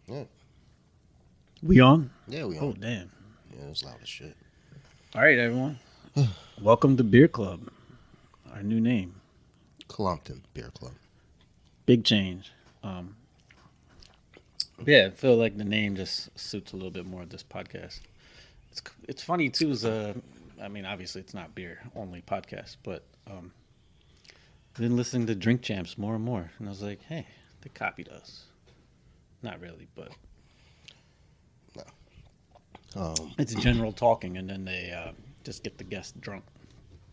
Yeah. We on? Yeah, we Oh, on. damn. Yeah, it's loud as shit. All right, everyone. Welcome to Beer Club. Our new name. Colompton Beer Club. Big change. Um, yeah, I feel like the name just suits a little bit more of this podcast. It's funny, too, I mean, obviously it's not beer only podcast, but I've been listening to Drink Champs more and more. And I was like, hey, they copied us. Not really, but No. Um, it's general talking, and then they just get the guest drunk.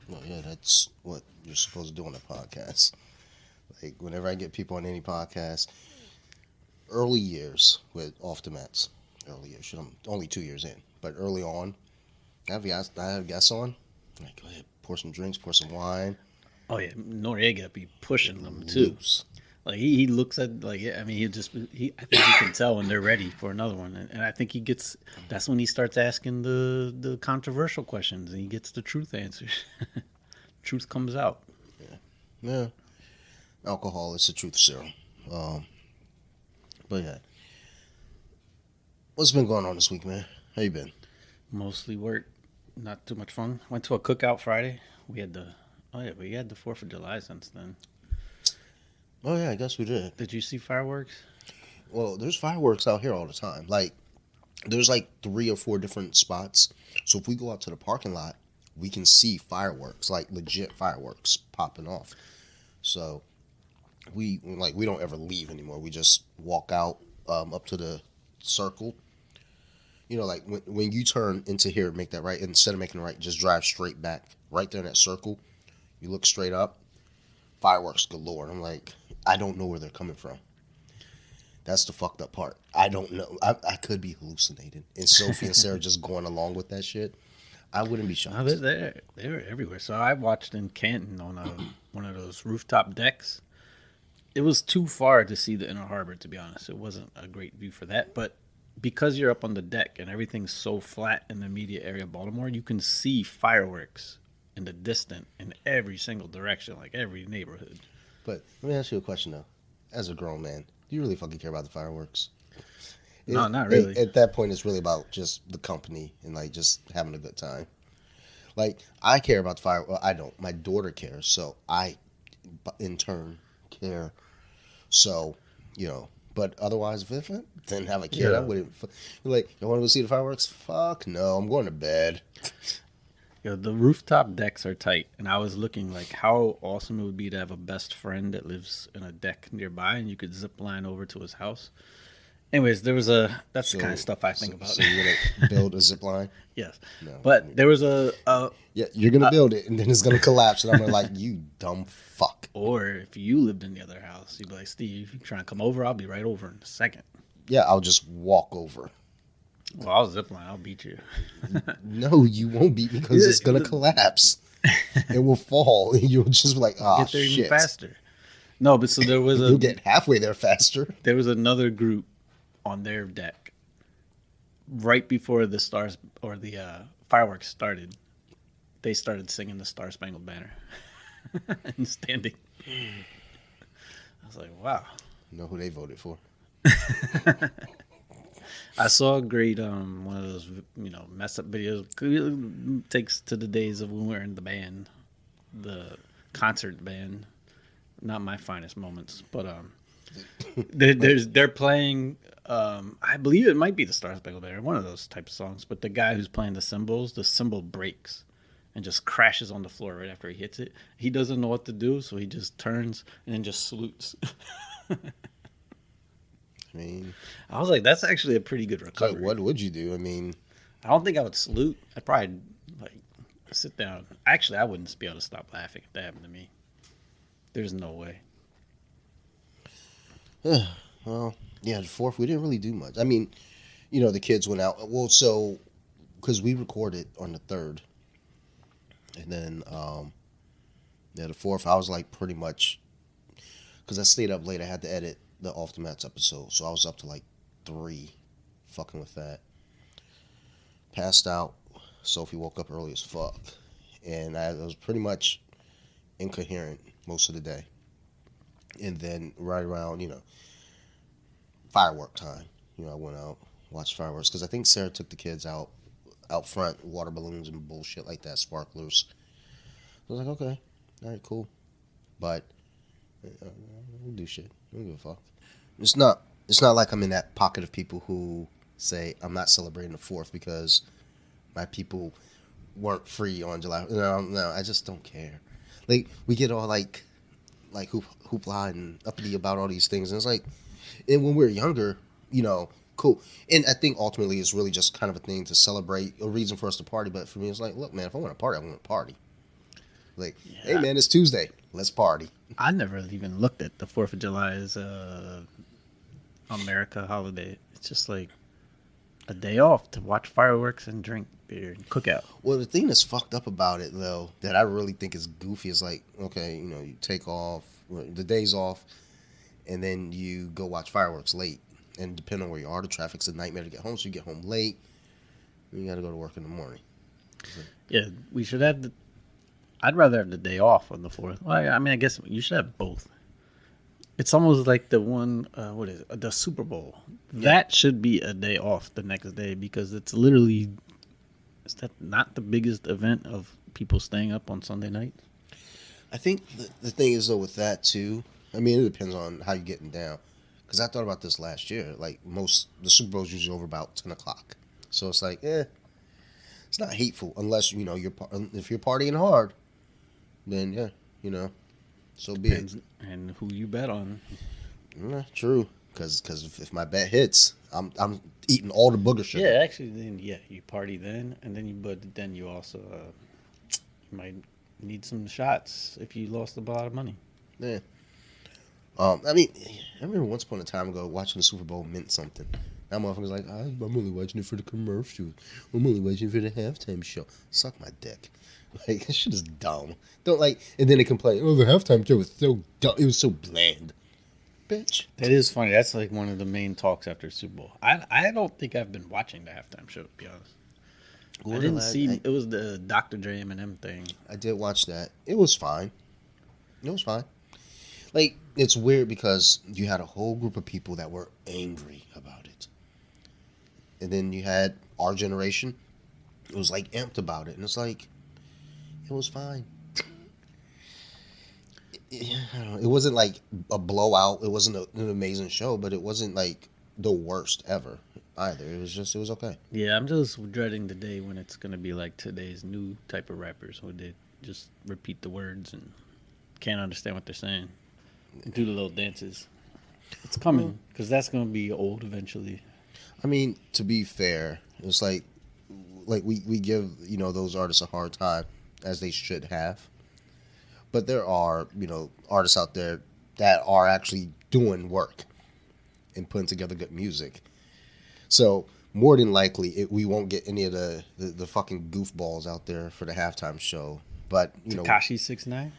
well, yeah, that's what you're supposed to do on a podcast. Like, whenever I get people on any podcast, early years with Off the Mets, early years, shit, I'm only 2 years in, but early on, I have guests on. Like, go ahead, pour some drinks, pour some wine, Oh, yeah, Noriega be pushing get them, too. loose. Like he looks at like I mean he I think he can tell when they're ready for another one, and I think he gets that's when he starts asking the controversial questions and he gets the truth answers. Truth comes out. Yeah. Yeah. Alcohol is the truth serum. Um, but yeah. What's been going on this week, man? How you been? Mostly work, not too much fun. Went to a cookout Friday. We had the 4th of July since then. Oh, yeah, I guess we did. Did you see fireworks? Well, there's fireworks out here all the time. Like, there's like 3 or 4 different spots. So if we go out to the parking lot, we can see fireworks, like legit fireworks popping off. So we don't ever leave anymore. We just walk out up to the circle. You know, like when you turn into here, make that right. Instead of making the right, just drive straight back. Right there in that circle, you look straight up. Fireworks galore. I'm like, I don't know where they're coming from. That's the fucked up part. I don't know. I could be hallucinating. And Sophie and Sarah just going along with that shit. I wouldn't be No, shocked. they're everywhere. So I watched in Canton on one of those rooftop decks. It was too far to see the inner harbor, to be honest. It wasn't a great view for that, but because you're up on the deck and everything's so flat in the immediate area of Baltimore, you can see fireworks in the distant in every single direction, like every neighborhood. But let me ask you a question though. As a grown man, do you really fucking care about the fireworks? No, not really. At that point, it's really about just the company and like just having a good time. Like I care about the fire. Well, I don't. My daughter cares, so I, in turn, care. So, you know. But otherwise, if I didn't have a kid, I Yeah. wouldn't. Like, you want to go see the fireworks? Fuck no, I'm going to bed. Yo, the rooftop decks are tight, and I was looking like how awesome it would be to have a best friend that lives in a deck nearby, and you could zip line over to his house. Anyways, that's the kind of stuff I think about. So you're gonna build a zip line? Yes, No. but there was a Yeah, you're gonna build it, and then it's gonna collapse, and I'm gonna like you dumb fuck. or if you lived in the other house, you'd be like, Steve, you trying to come over? I'll be right over in a second. Yeah, I'll just walk over. Well, I'll zip line. I'll beat you. No, you won't beat me because it's gonna collapse. It will fall, and you'll just be like, ah, Get there even shit. faster. No, but so You'll get halfway there faster. there was another group on their deck right before the stars or the fireworks started. They started singing the Star Spangled Banner and standing. I was like, wow. Know who they voted for? I saw a great one of those mess up videos. It takes to the days of when we were in the band, the concert band. Not my finest moments, but they're playing. I believe it might be the Star Spangled Banner, one of those type of songs. But the guy who's playing the cymbal breaks and just crashes on the floor right after he hits it. He doesn't know what to do, so he just turns and then just salutes. I mean, I was like, that's actually a pretty good so recovery. what would you do? I mean, I don't think I would salute. I'd probably like sit down. Actually, I wouldn't be able to stop laughing if that happened to me. There's no way. well, yeah, the 4th, we didn't really do much. I mean, you know, the kids went out. Well, so, because we recorded on the 3rd. And then, yeah, the 4th, I was like pretty much, because I stayed up late, I had to edit the Off the Mats episode. So I was up to like 3, fucking with that. Passed out. Sophie woke up early as fuck. And I was pretty much incoherent most of the day. And then right around, firework time, I went out, watched fireworks because I think Sarah took the kids out front, water balloons and bullshit like that, sparklers. I was like, okay, all right, cool, but I don't do shit. I don't give a fuck. It's not. It's not like I'm in that pocket of people who say I'm not celebrating the 4th because my people weren't free on July. No, no, I just don't care. Like we get all like hoopla and uppity about all these things, and it's like, and when we were younger, cool. And I think ultimately it's really just kind of a thing to celebrate, a reason for us to party. But for me, it's like, look, man, if I want to party, I want to party. Like, hey, Yeah, man, it's Tuesday, let's party. I never even looked at the 4th of July as America holiday. It's just like a day off to watch fireworks and drink beer and cook out. Well, the thing that's fucked up about it, though, that I really think is goofy is like, okay, you take off the days off, and then you go watch fireworks late. And depending on where you are, the traffic's a nightmare to get home, so you get home late, and you got to go to work in the morning. Yeah, we should have the. I'd rather have the day off on the 4th. Well, I mean, I guess you should have both. It's almost like the one, what is it? The Super Bowl. Yeah. That should be a day off the next day because it's literally. Is that not the biggest event of people staying up on Sunday night? I think the thing is, though, with that, too, I mean, it depends on how you're getting down. Because I thought about this last year. Like, the Super Bowl's usually over about 10 o'clock. So it's like, it's not hateful unless, if you're partying hard, then, yeah, so be it. And who you bet on. True. Because if my bet hits, I'm eating all the booger sugar. Yeah, actually, then you party then, and then you also you might need some shots if you lost a lot of money. Yeah. I mean, I remember once upon a time ago watching the Super Bowl meant something. That motherfucker's like, I'm only watching it for the commercial. I'm only watching it for the halftime show. Suck my dick. Like, this shit is dumb. Don't and then they complain, oh, the halftime show was so dumb. It was so bland. Bitch. That is funny. That's like one of the main talks after Super Bowl. I don't think I've been watching the halftime show, to be honest. I didn't see. It was the Dr. Dre Eminem thing. I did watch that. It was fine. It was fine. Like, it's weird because you had a whole group of people that were angry about it. And then you had our generation. It was like amped about it. And it's like, it was fine. I don't know. It wasn't like a blowout. It wasn't an amazing show, but it wasn't like the worst ever either. It was okay. Yeah, I'm just dreading the day when it's going to be like today's new type of rappers where they just repeat the words and can't understand what they're saying. Do the little dances. It's coming because that's going to be old eventually. I mean, to be fair, it's like we give those artists a hard time as they should have, but there are artists out there that are actually doing work and putting together good music. So more than likely, we won't get any of the fucking goofballs out there for the halftime show. But Tekashi 6ix9ine.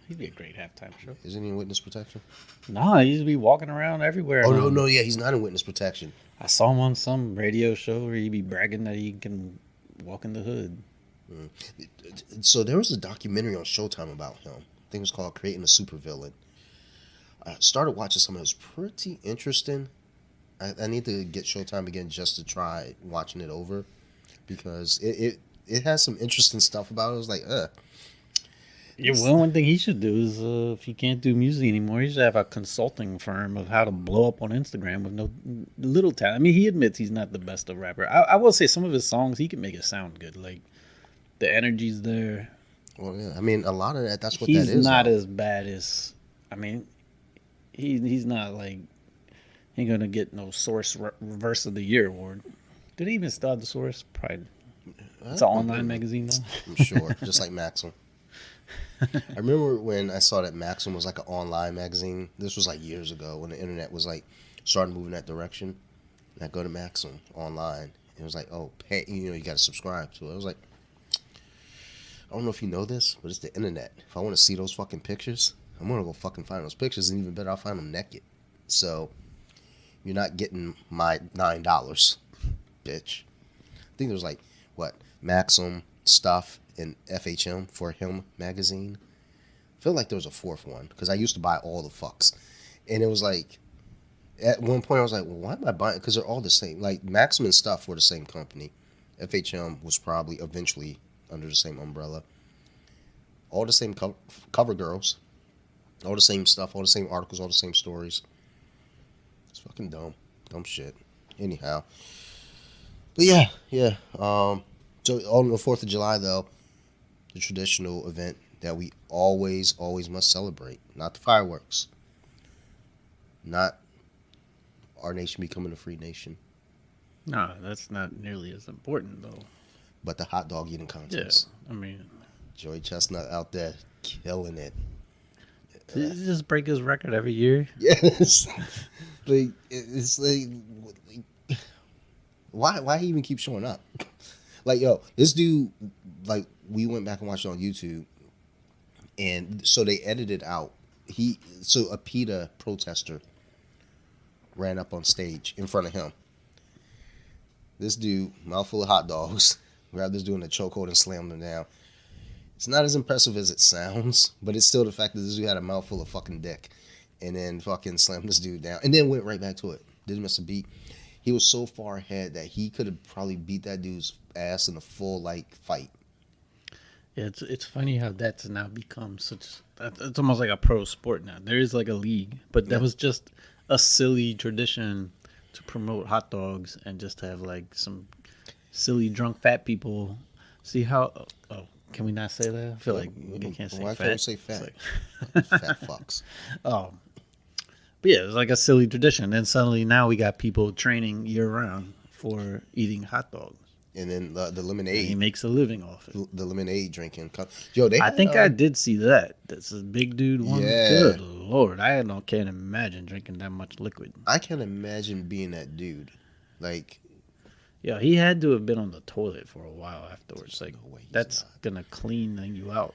He'd be a great halftime show. Isn't he in witness protection? No, he used to be walking around everywhere. Oh, no, yeah, he's not in witness protection. I saw him on some radio show where he'd be bragging that he can walk in the hood. So there was a documentary on Showtime about him. I think it was called Creating a Supervillain. I started watching some of it. It was pretty interesting. I need to get Showtime again just to try watching it over because it has some interesting stuff about it. I was like, Yeah, well, one thing he should do is if he can't do music anymore, he should have a consulting firm of how to blow up on Instagram with no little talent. I mean, he admits he's not the best of rapper. I will say some of his songs, he can make it sound good. Like, the energy's there. Well, yeah. I mean, a lot of that's what He's that is. not though. as bad as, I mean, he's not like, he ain't going to get no Source Reverse of the Year award. Did he even still have the Source? Probably. It's an online magazine, though. I'm sure. Just like Maxim. I remember when I saw that Maxim was like an online magazine. This was like years ago when the internet was like starting moving that direction. And I go to Maxim online. And it was like, oh, pay, you got to subscribe to it. I was like, I don't know if you know this, but it's the internet. If I want to see those fucking pictures, I'm going to go fucking find those pictures. And even better, I'll find them naked. So you're not getting my $9, bitch. I think there was like, Maxim, Stuff, and FHM for Him magazine. I feel like there was a fourth one because I used to buy all the fucks. And it was like, At one point, I was like, well, why am I buying? Because they're all the same. Like, Maxim and stuff were the same company. FHM was probably eventually under the same umbrella. All the same cover girls. All the same stuff. All the same articles. All the same stories. It's fucking dumb. Dumb shit. Anyhow. But yeah, yeah. So on the 4th of July, though, the traditional event that we always, always must celebrate. Not the fireworks. Not our nation becoming a free nation. No, that's not nearly as important though. But the hot dog eating Yeah, contest. I mean, Joey Chestnut out there killing it. does he just break his record every year? Yes. Like, it's like, why he even keep showing up? Like, yo, this dude, like, we went back and watched it on YouTube, and so they edited out. So a PETA protester ran up on stage in front of him. This dude, mouthful of hot dogs, grabbed this dude in a chokehold and slammed him down. It's not as impressive as it sounds, but it's still the fact that this dude had a mouthful of fucking dick, and then fucking slammed this dude down, and then went right back to it. Didn't miss a beat. He was so far ahead that he could have probably beat that dude's ass in a full like fight. Yeah, it's funny how that's now become such. It's almost like a pro sport now. There is like a league, but that was just a silly tradition to promote hot dogs and just have like some silly drunk fat people. See how? Oh, can we not say that? I feel like we can't say Why fat. can't we say fat? It's like- Fat fucks. But yeah, it's like a silly tradition. And suddenly now we got people training year round for eating hot dogs. And then the And he lemonade, makes a living off it. the lemonade drinking. Yo, they I had, think I did see that. That's a big dude one. Yeah. Good lord, can't imagine drinking that much liquid. I can't imagine being that dude. Like, Yeah, he had to have been on the toilet for a while afterwards. Like no way he's that's not. gonna clean you out,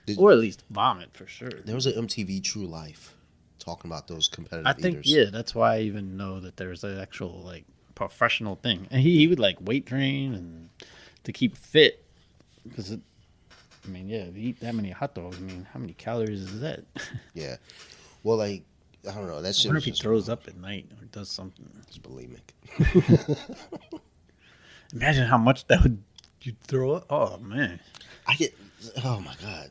did, or at least vomit for sure. there was an MTV True Life talking about those competitive I think eaters. that's why I even know that there's an actual like professional thing, and he would like weight train and to keep fit because if you eat that many hot dogs, I mean, how many calories is that? Yeah. Well, like, I don't know. That I shit wonder was if he just throws up at night or does something. it's bulimic. Imagine how much that would you throw up. Oh man, I get. Oh my god.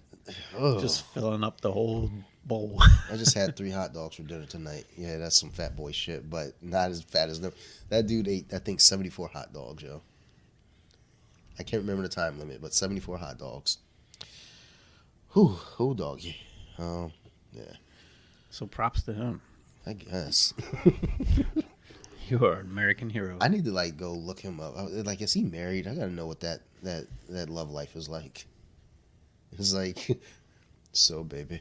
Oh. just filling up the whole bowl. I just had 3 hot dogs for dinner tonight. Yeah, that's some fat boy shit, but not as fat as them. That dude ate, I think, 74 hot dogs, yo. I can't remember the time limit, but 74 hot dogs. Whew, doggy. Yeah, So props to him. I guess. You are an American hero. I need to like go look him up. Like, is he married? I gotta know what that love life is like. It's like, so baby,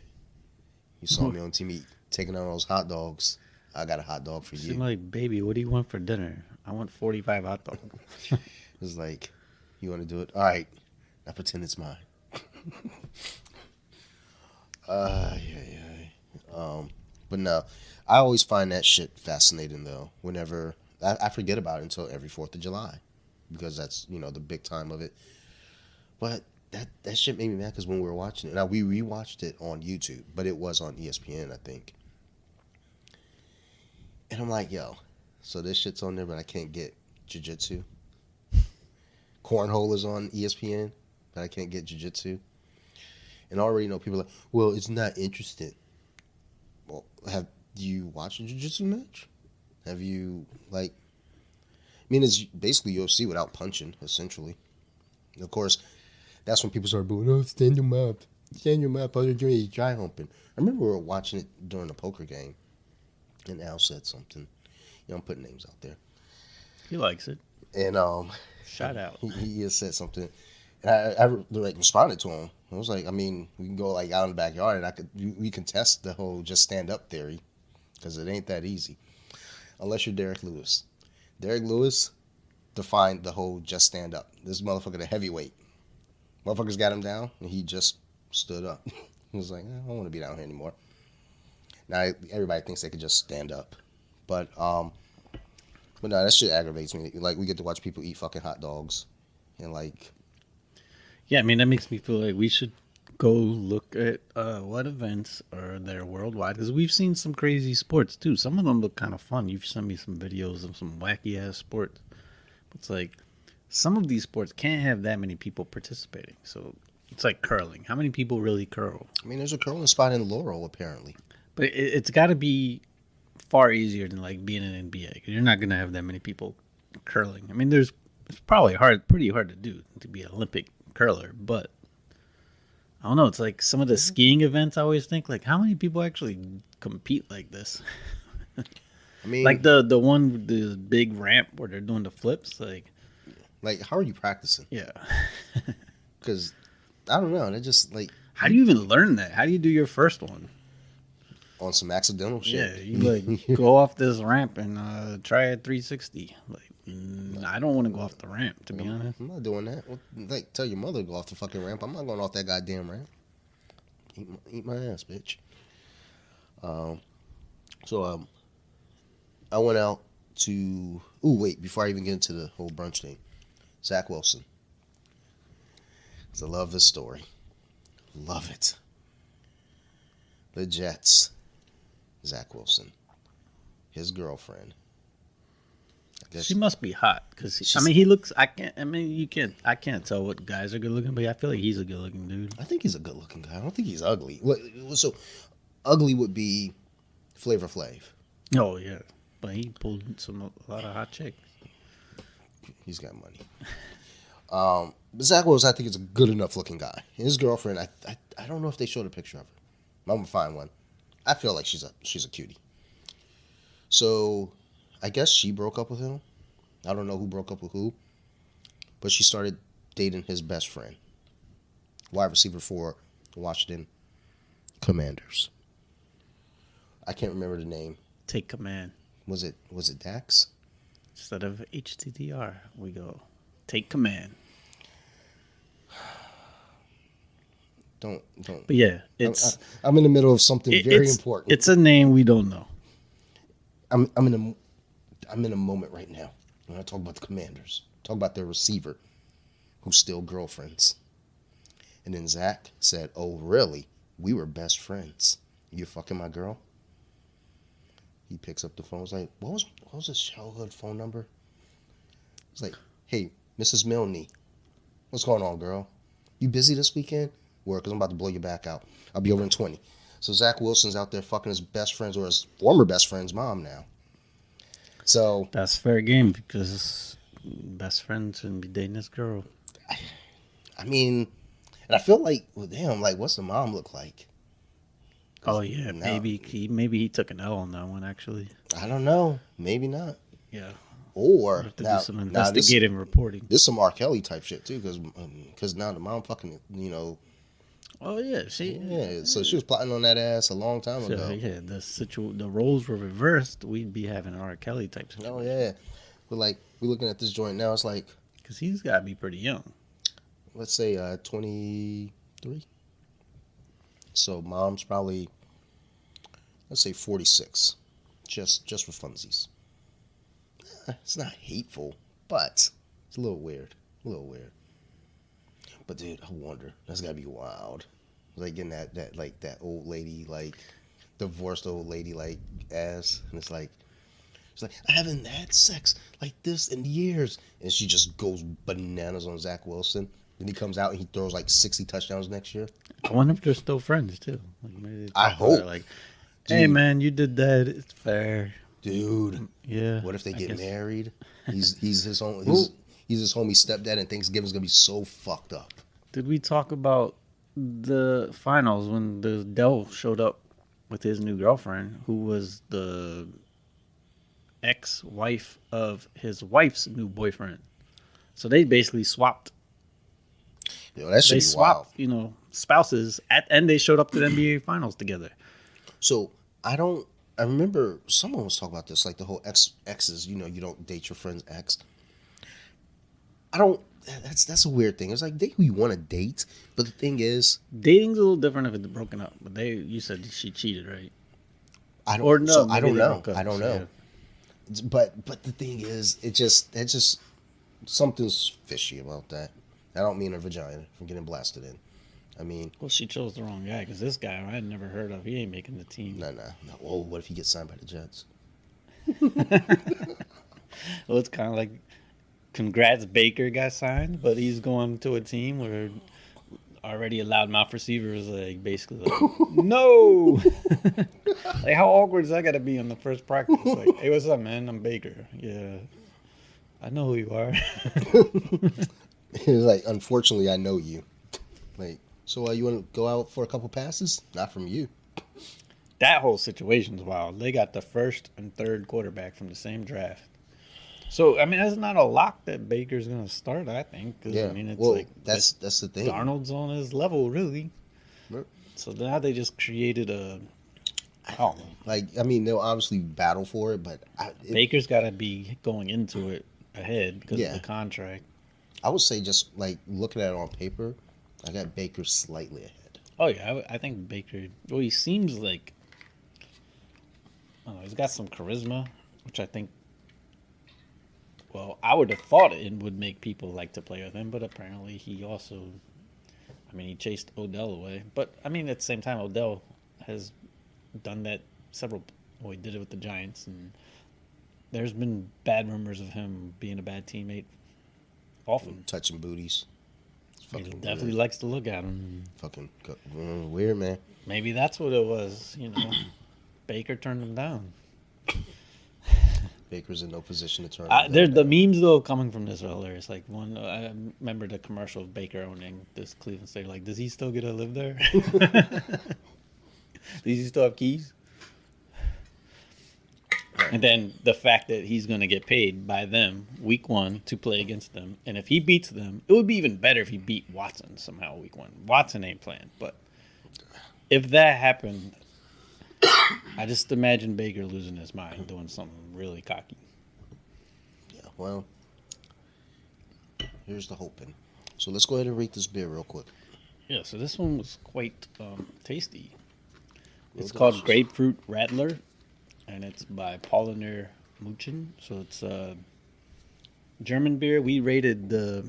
you saw me on TV taking on those hot dogs. I got a hot dog for She's you. like, baby, what do you want for dinner? I want 45 hot dogs. It's like, you want to do it? All right, now pretend it's mine. But no, I always find that shit fascinating though. Whenever I forget about it until every 4th of July, because that's the big time of it. But that shit made me mad because when we were watching it, now we rewatched it on YouTube, but it was on ESPN, I think. And I'm like, yo, so this shit's on there, but I can't get jiu-jitsu. Cornhole is on ESPN, but I can't get jiu-jitsu. And I already know people are like, well, it's not interesting. Well, have you watched a jiu-jitsu match? Have you, like, I mean, it's basically UFC without punching, essentially. And of course, that's when people start booing, oh, stand your mouth. Stand your mouth, other doing dry humping. I remember we were watching it during a poker game, and Al said something. I'm putting names out there. He likes it. And Shout out. he has said something. And I like responded to him. I was like, I mean, we can go like out in the backyard and we can test the whole just stand up theory, because it ain't that easy, unless you're Derek Lewis. Derek Lewis defined the whole just stand up. This motherfucker, the heavyweight, motherfuckers got him down and he just stood up. He was like, I don't want to be down here anymore. Now everybody thinks they could just stand up, but no, that shit aggravates me. Like, we get to watch people eat fucking hot dogs, and like. Yeah, I mean, that makes me feel like we should go look at what events are there worldwide, because we've seen some crazy sports too. Some of them look kind of fun. You've sent me some videos of some wacky ass sports. It's like some of these sports can't have that many people participating. So it's like curling. How many people really curl? I mean, there's a curling spot in Laurel apparently. But it's got to be far easier than like being in NBA, because you're not gonna have that many people curling. I mean, it's probably pretty hard to do to be an Olympic curler, but I don't know. It's like some of the skiing events. I always think like, how many people actually compete like this? I mean, Like the one with the big ramp where they're doing the flips. Like how are you practicing? Yeah. Because I don't know. They're just like, How do you even learn that? How do you do your first one? on some accidental shit. Yeah, you like go off this ramp and try a 360. Like, I don't want to go off the ramp, to be honest. I'm not doing that. Like, tell your mother to go off the fucking ramp. I'm not going off that goddamn ramp. Eat my ass, bitch. So I went out to. Ooh, wait! Before I even get into the whole brunch thing, Zach Wilson. 'Cause I love this story. Love it. The Jets. Zach Wilson. His girlfriend. She must be hot, because he looks. I can't tell what guys are good looking, but I feel like he's a good looking dude. I think he's a good looking guy. I don't think he's ugly. So ugly would be Flavor Flav. Oh yeah, but he pulled a lot of hot chicks. He's got money. But Zach Wilson, I think, is a good enough looking guy. His girlfriend, I don't know if they showed a picture of her. I'm gonna find one. I feel like she's a cutie. So, I guess she broke up with him. I don't know who broke up with who, but she started dating his best friend, wide receiver for Washington Commanders. I can't remember the name. Take command. Was it Dax? Instead of HTTR, we go take command. Don't. But yeah, I'm in the middle of something very important. It's a name we don't know. I'm in a moment right now when I talk about the Commanders. Talk about their receiver, who's still girlfriends. And then Zach said, "Oh, really? We were best friends. You fucking my girl?" He picks up the phone. He's like, "What was his childhood phone number?" He's like, "Hey, Mrs. Milne, what's going on, girl? You busy this weekend? Work, because I'm about to blow your back out. I'll be over in 20. So Zach Wilson's out there fucking his best friend's or his former best friend's mom now. So that's fair game, because best friends shouldn't be dating this girl. I mean, and I feel like with him, like, what's the mom look like? Oh yeah, maybe he took an L on that one, actually. I don't know. Maybe not. Yeah. Or do some investigative reporting. This some R. Kelly type shit too, because now the mom fucking Oh yeah, so she was plotting on that ass a long time ago. Yeah, the roles were reversed. We'd be having an R. Kelly type situation. Oh yeah, but like we're looking at this joint now. It's like, because he's got to be pretty young. Let's say 23. So mom's probably, let's say 46, just for funsies. It's not hateful, but it's a little weird. But dude, I wonder. That's gotta be wild. Like getting that old lady, like divorced old lady, like ass, and it's like she's like, I haven't had sex like this in years, and she just goes bananas on Zach Wilson. Then he comes out and he throws like 60 touchdowns next year. I wonder if they're still friends too. Like maybe I hope. Like, hey man, you did that. It's fair, dude. Yeah. What if they get married? He's his own. He's his homie stepdad, and Thanksgiving's gonna be so fucked up. Did we talk about the finals when the Dell showed up with his new girlfriend, who was the ex-wife of his wife's new boyfriend? So they basically swapped. Yo, that should they be swapped, wild. spouses and they showed up to the NBA finals together. So I remember someone was talking about this, like the whole exes. You don't date your friend's ex. That's a weird thing. It's like, date who you want to date, but the thing is, dating's a little different if it's broken up. But you said she cheated, right? I don't know. I don't know. Yeah. But the thing is, it's just something's fishy about that. I don't mean her vagina from getting blasted in. I mean, Well, she chose the wrong guy because this guy I had never heard of. He ain't making the team. no. Oh, what if he gets signed by the Jets? Well, it's kind of like, congrats, Baker got signed, but he's going to a team where already a loudmouth receiver is like basically like, no. Like, how awkward is that got to be on the first practice? Like, hey, what's up, man? I'm Baker. Yeah, I know who you are. He was like, unfortunately, I know you. Like, so you want to go out for a couple passes? Not from you. That whole situation's wild. They got the first and third quarterback from the same draft. So, I mean, that's not a lock that Baker's going to start, I think. 'Cause, Yeah. I mean, it's well, like that's the thing. Darnold's on his level, really. Yep. So now they just created a. Oh, Like, I mean, they'll obviously battle for it, but Baker's got to be going into it ahead because Yeah. of the contract. I would say just like looking at it on paper, I got Baker slightly ahead. Oh, yeah. I think Baker. Well, he seems like. I don't know, he's got some charisma, which I think. Well, I would have thought it would make people like to play with him, but apparently he also. I mean, he chased Odell away. But, I mean, at the same time, Odell has done that several. Well, he did it with the Giants, and there's been bad rumors of him being a bad teammate often. Touching booties. It's He fucking definitely weird. likes to look at him. Fucking weird, man. Maybe that's what it was, you know. Baker turned him down. Baker's in no position to turn. The memes though coming from this are hilarious. Like one, I remember the commercial of Baker owning this Cleveland State. Like, does he still get to live there? Does he still have keys? And then the fact that he's going to get paid by them week 1 to play against them, and if he beats them, it would be even better if he beat Watson somehow week 1. Watson ain't playing, but if that happened, I just imagine Baker losing his mind, doing something really cocky. Yeah, well, here's the hoping. So let's go ahead and rate this beer real quick. Yeah, so this one was quite tasty. Real It's called delicious. Grapefruit Rattler, and it's by Paulaner Muchen. So it's a German beer. We rated the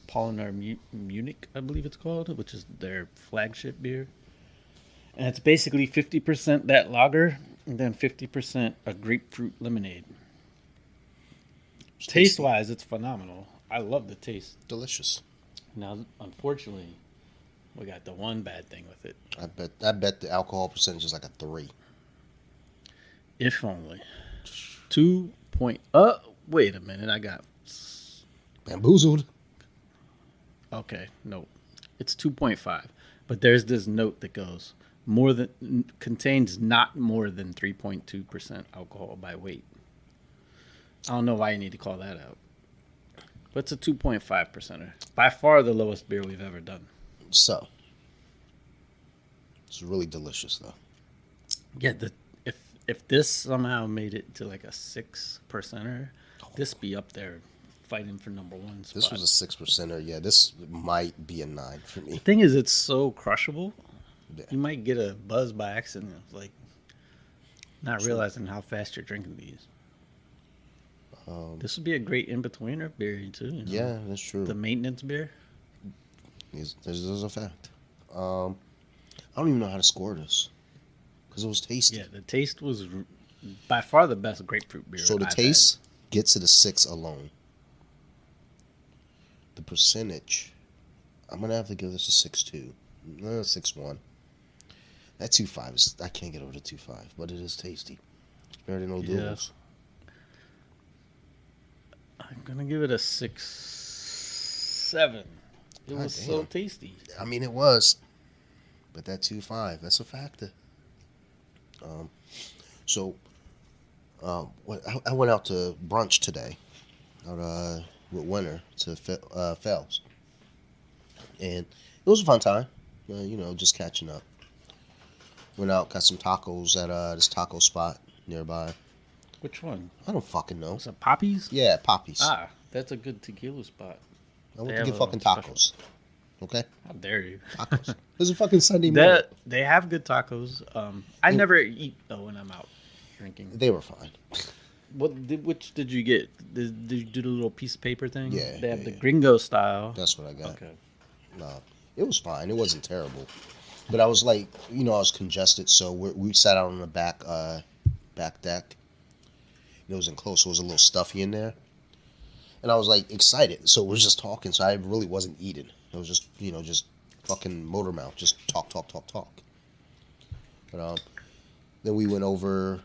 Paulaner Munich, I believe it's called, which is their flagship beer. And it's basically 50% that lager and then 50% a grapefruit lemonade. Taste-wise, it's phenomenal. I love the taste. Delicious. Now, unfortunately, we got the one bad thing with it. I bet the alcohol percentage is like a 3. If only. 2 point... wait a minute. I got... Bamboozled. Okay, no. It's 2.5. But there's this note that goes... contains not more than 3.2% alcohol by weight. I don't know why you need to call that out. But it's a 2.5%er. By far the lowest beer we've ever done. So, it's really delicious though. Yeah, if this somehow made it to like a 6%er, this be up there fighting for number 1 spot. This was a 6%er. Yeah, this might be a 9 for me. The thing is, it's so crushable. Yeah. You might get a buzz by accident, like not realizing how fast you're drinking these. This would be a great in-betweener beer too. You know? Yeah, that's true. The maintenance beer. This is a fact. I don't even know how to score this because it was tasty. Yeah, the taste was by far the best grapefruit beer. So the I've taste gets to the 6 alone. The percentage, I'm gonna have to give this a 6.2, 6.1. That 2.5 is I can't get over the 2.5, but it is tasty. It's better than O'Doul's. I'm gonna give it a 6.7. It was so damn. tasty. I mean, it was, but that 2.5, that's a factor. I went out to brunch today, out with Winter to Fells, and it was a fun time. Just catching up. Went out, got some tacos at this taco spot nearby. Which one? I don't fucking know. Was it Poppy's? Yeah, Poppy's. Ah, that's a good tequila spot. I went they to have get a fucking tacos. Okay? How dare you? Tacos. It was a fucking Sunday morning. They have good tacos. I never eat though when I'm out drinking. They were fine. Which did you get? Did you do the little piece of paper thing? Yeah, They have yeah, the yeah. Gringo style. That's what I got. Okay. It was fine. It wasn't terrible. But I was like, I was congested, so we sat out on the back deck. It wasn't close, so it was a little stuffy in there. And I was like excited, so we were just talking. So I really wasn't eating. It was just, just fucking motor mouth, just talk, talk, talk, talk. But then we went over,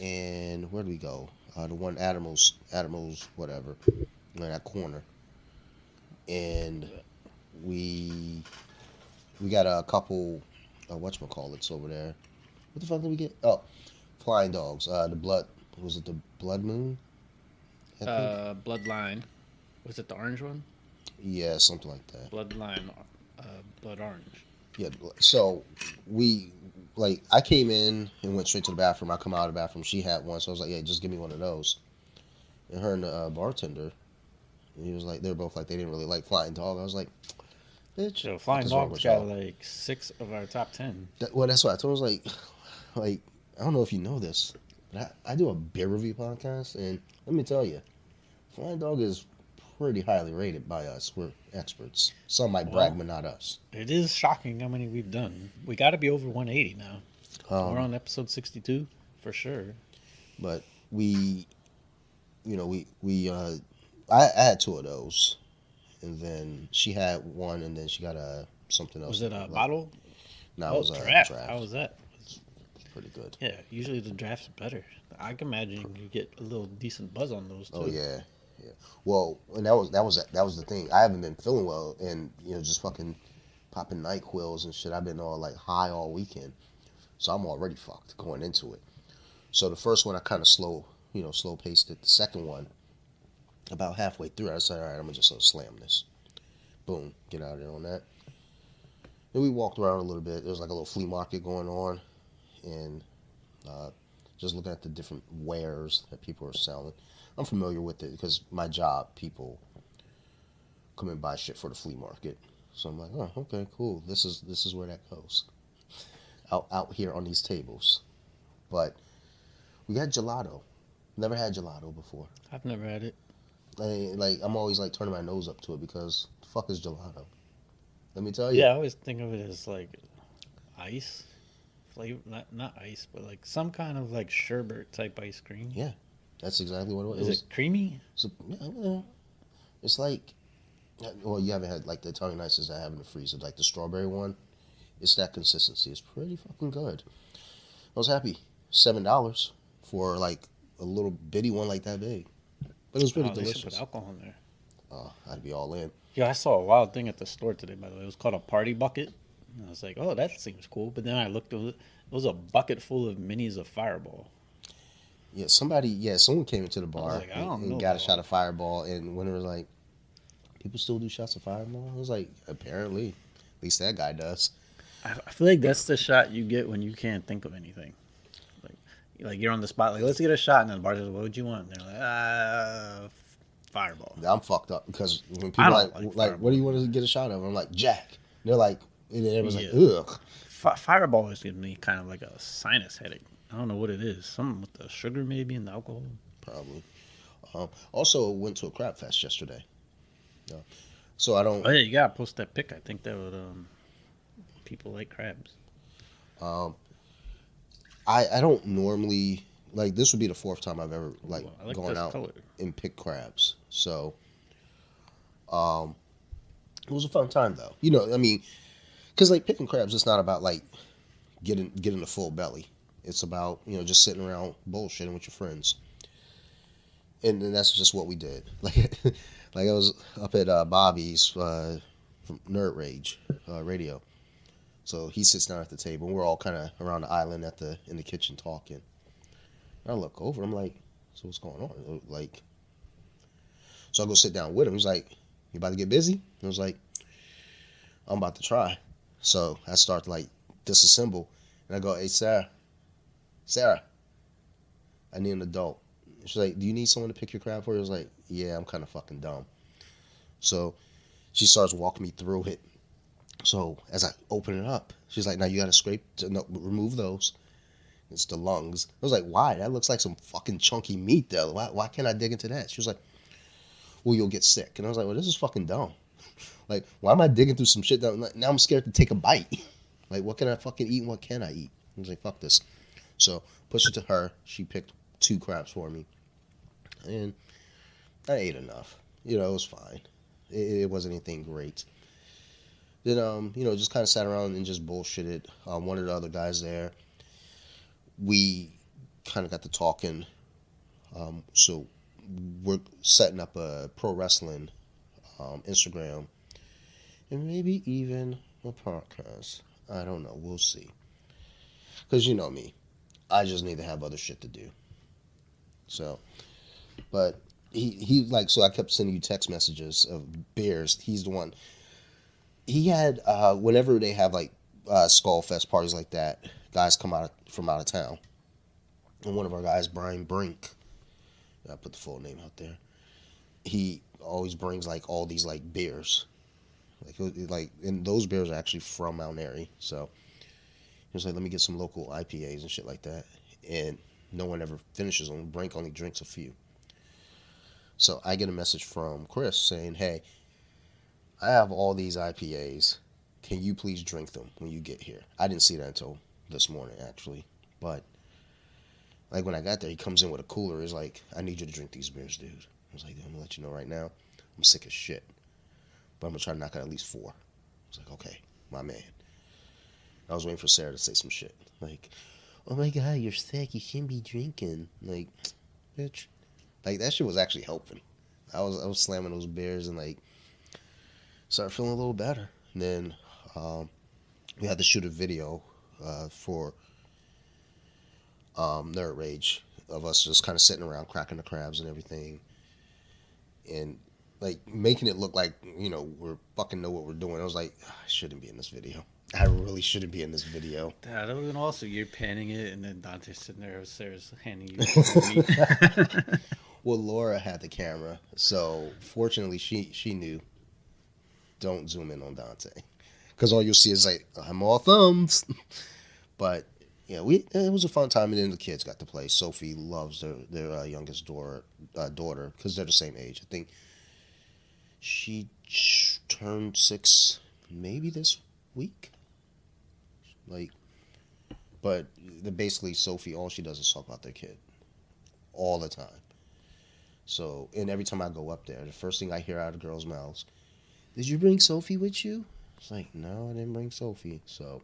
and where did we go? The one Admirals, whatever, in that corner, and we got a couple, whatchamacallits over there. What the fuck did we get? Oh, flying dogs. The blood, was it the Blood Moon? I think. Bloodline. Was it the orange one? Yeah, something like that. Bloodline, blood orange. Yeah. So we I came in and went straight to the bathroom. I come out of the bathroom. She had one, so I was like, "Yeah, just give me one of those." And her and the bartender, and he was like, they were both like they didn't really like flying dog. I was like, "Bitch, So flying dog's got like 6 of our top 10. Well, that's what I told her. I was like I don't know if you know this, but I do a beer review podcast, and let me tell you, flying dog is pretty highly rated by us. We're experts. Some might brag, but not us. It is shocking how many we've done. We got to be over 180 now. We're on episode 62 for sure. But we I had 2 of those, and then she had one, and then she got something else. Was it a bottle? No, it was a draft. draft. How was that? It's pretty good. Yeah, usually the drafts are better. I can imagine you get a little decent buzz on those too. Oh yeah. Well, and that was the thing. I haven't been feeling well, and just fucking popping NyQuils and shit. I've been all like high all weekend, so I'm already fucked going into it. So the first one I kind of slow paced it. The second one, about halfway through, I said, all right, I'm gonna just slam this. Boom, get out of there on that. Then we walked around a little bit. There was like a little flea market going on, and just looking at the different wares that people are selling. I'm familiar with it because my job, people come and buy shit for the flea market. So I'm like, oh, okay, cool. This is where that goes. Out here on these tables. But we got gelato. Never had gelato before. I've never had it. I'm always like turning my nose up to it because the fuck is gelato? Let me tell you. Yeah, I always think of it as like ice flavor, not ice, but like some kind of like sherbet type ice cream. Yeah, that's exactly what it was. Is it creamy? So, yeah, it's like, well, you haven't had like the Italian ices I have in the freezer, like the strawberry one. It's that consistency. It's pretty fucking good. I was happy. $7 for like a little bitty one like that big, but it was pretty delicious. They should put alcohol in there. I'd be all in. Yeah, I saw a wild thing at the store today, by the way. It was called a party bucket. And I was like, oh, that seems cool. But then I looked at it. It was a bucket full of minis of Fireball. Yeah, someone came into the bar like, and got a shot of Fireball, and when it was like, people still do shots of Fireball? I was like, apparently. At least that guy does. I feel like that's the shot you get when you can't think of anything. Like you're on the spot, like, let's get a shot. And then the bartender's like, what would you want? And they're like, Fireball. I'm fucked up because when people are like, what do you want to get a shot of? I'm like, Jack. And they're like, and everyone's like, ugh. Fireball is giving me kind of like a sinus headache. I don't know what it is. Something with the sugar maybe and the alcohol. Probably. Also went to a crab fest yesterday. Yeah. So I don't. Oh yeah, you gotta post that pic. I think that would people like crabs. I don't normally like. This would be the 4th time I've ever like gone out color. And picked crabs. So, it was a fun time though. I mean, because like picking crabs, it's not about like getting a full belly. It's about just sitting around bullshitting with your friends. And that's just what we did. Like I was up at Bobby's from Nerd Rage radio. So he sits down at the table, and we're all kind of around the island in the kitchen talking. And I look over, I'm like, so what's going on? Like, so I go sit down with him. He's like, you about to get busy? And I was like, I'm about to try. So I start to like disassemble, and I go, hey Sarah, I need an adult. She's like, do you need someone to pick your crab for you? I was like, yeah, I'm kind of fucking dumb. So she starts walking me through it. So as I open it up, she's like, now you got to remove those. It's the lungs. I was like, why? That looks like some fucking chunky meat though. Why can't I dig into that? She was like, well, you'll get sick. And I was like, well, this is fucking dumb. Like, why am I digging through some shit that now I'm scared to take a bite? Like, what can I fucking eat and what can I eat? I was like, fuck this. So, push it to her. She picked 2 crabs for me. And I ate enough. You know, it was fine. It wasn't anything great. Then, just kind of sat around and just bullshitted. One of the other guys there, we kind of got to talking. So, we're setting up a pro wrestling Instagram and maybe even a podcast. I don't know. We'll see. Because you know me, I just need to have other shit to do. So, but he like, so I kept sending you text messages of beers. He's the one. He had whenever they have like Skull Fest parties like that, guys come from out of town, and one of our guys, Brian Brink, I put the full name out there. He always brings like all these like beers, and those beers are actually from Mount Airy. So he was like, let me get some local IPAs and shit like that, and no one ever finishes them. Brink only drinks a few. So I get a message from Chris saying, hey, I have all these IPAs. Can you please drink them when you get here? I didn't see that until this morning, actually. But, like, when I got there, he comes in with a cooler. He's like, I need you to drink these beers, dude. I was like, I'm going to let you know right now, I'm sick as shit. But I'm going to try to knock out at least 4. I was like, okay, my man. I was waiting for Sarah to say some shit. Like, oh my God, you're sick. You shouldn't be drinking. Like, bitch. Like, that shit was actually helping. I was slamming those beers and, like, started feeling a little better. And then we had to shoot a video for Nerd Rage of us just kind of sitting around cracking the crabs and everything. And, like, making it look like, we're fucking know what we're doing. I was like, I shouldn't be in this video. I really shouldn't be in this video. That would have been also you're panning it, and then Dante's sitting there upstairs handing you the meat. Well, Laura had the camera, so fortunately she knew. Don't zoom in on Dante, because all you'll see is like, I'm all thumbs. But yeah, it was a fun time, and then the kids got to play. Sophie loves their youngest daughter because they're the same age. I think she turned 6 maybe this week. Like, but basically Sophie, all she does is talk about their kid all the time. So, and every time I go up there, the first thing I hear out of the girls' mouths, did you bring Sophie with you? It's like, no, I didn't bring Sophie. So,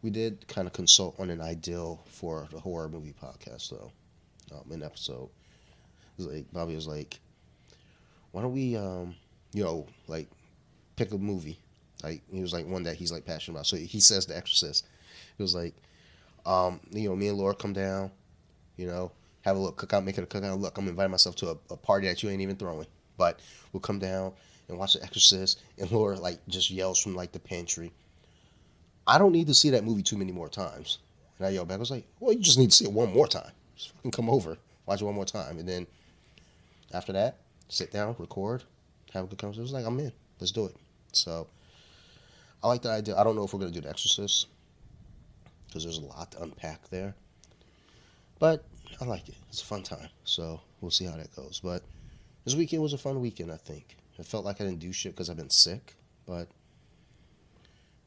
we did kind of consult on an ideal for the horror movie podcast, though. An episode. It was like, Bobby was like, why don't we, like, pick a movie? Like, he was like one that he's like passionate about. So he says The Exorcist. It was like, me and Laura come down, have a little cookout, make it a cookout. Look, I'm inviting myself to a party that you ain't even throwing. But we'll come down and watch The Exorcist, and Laura, like, just yells from, like, the pantry, I don't need to see that movie too many more times. And I yelled back, I was like, well, you just need to see it one more time. Just fucking come over, watch it one more time. And then after that, sit down, record, have a good conversation. It was like, I'm in. Let's do it. So I like the idea. I don't know if we're going to do The Exorcist, because there's a lot to unpack there. But I like it. It's a fun time. So we'll see how that goes. But this weekend was a fun weekend, I think. It felt like I didn't do shit because I've been sick. But,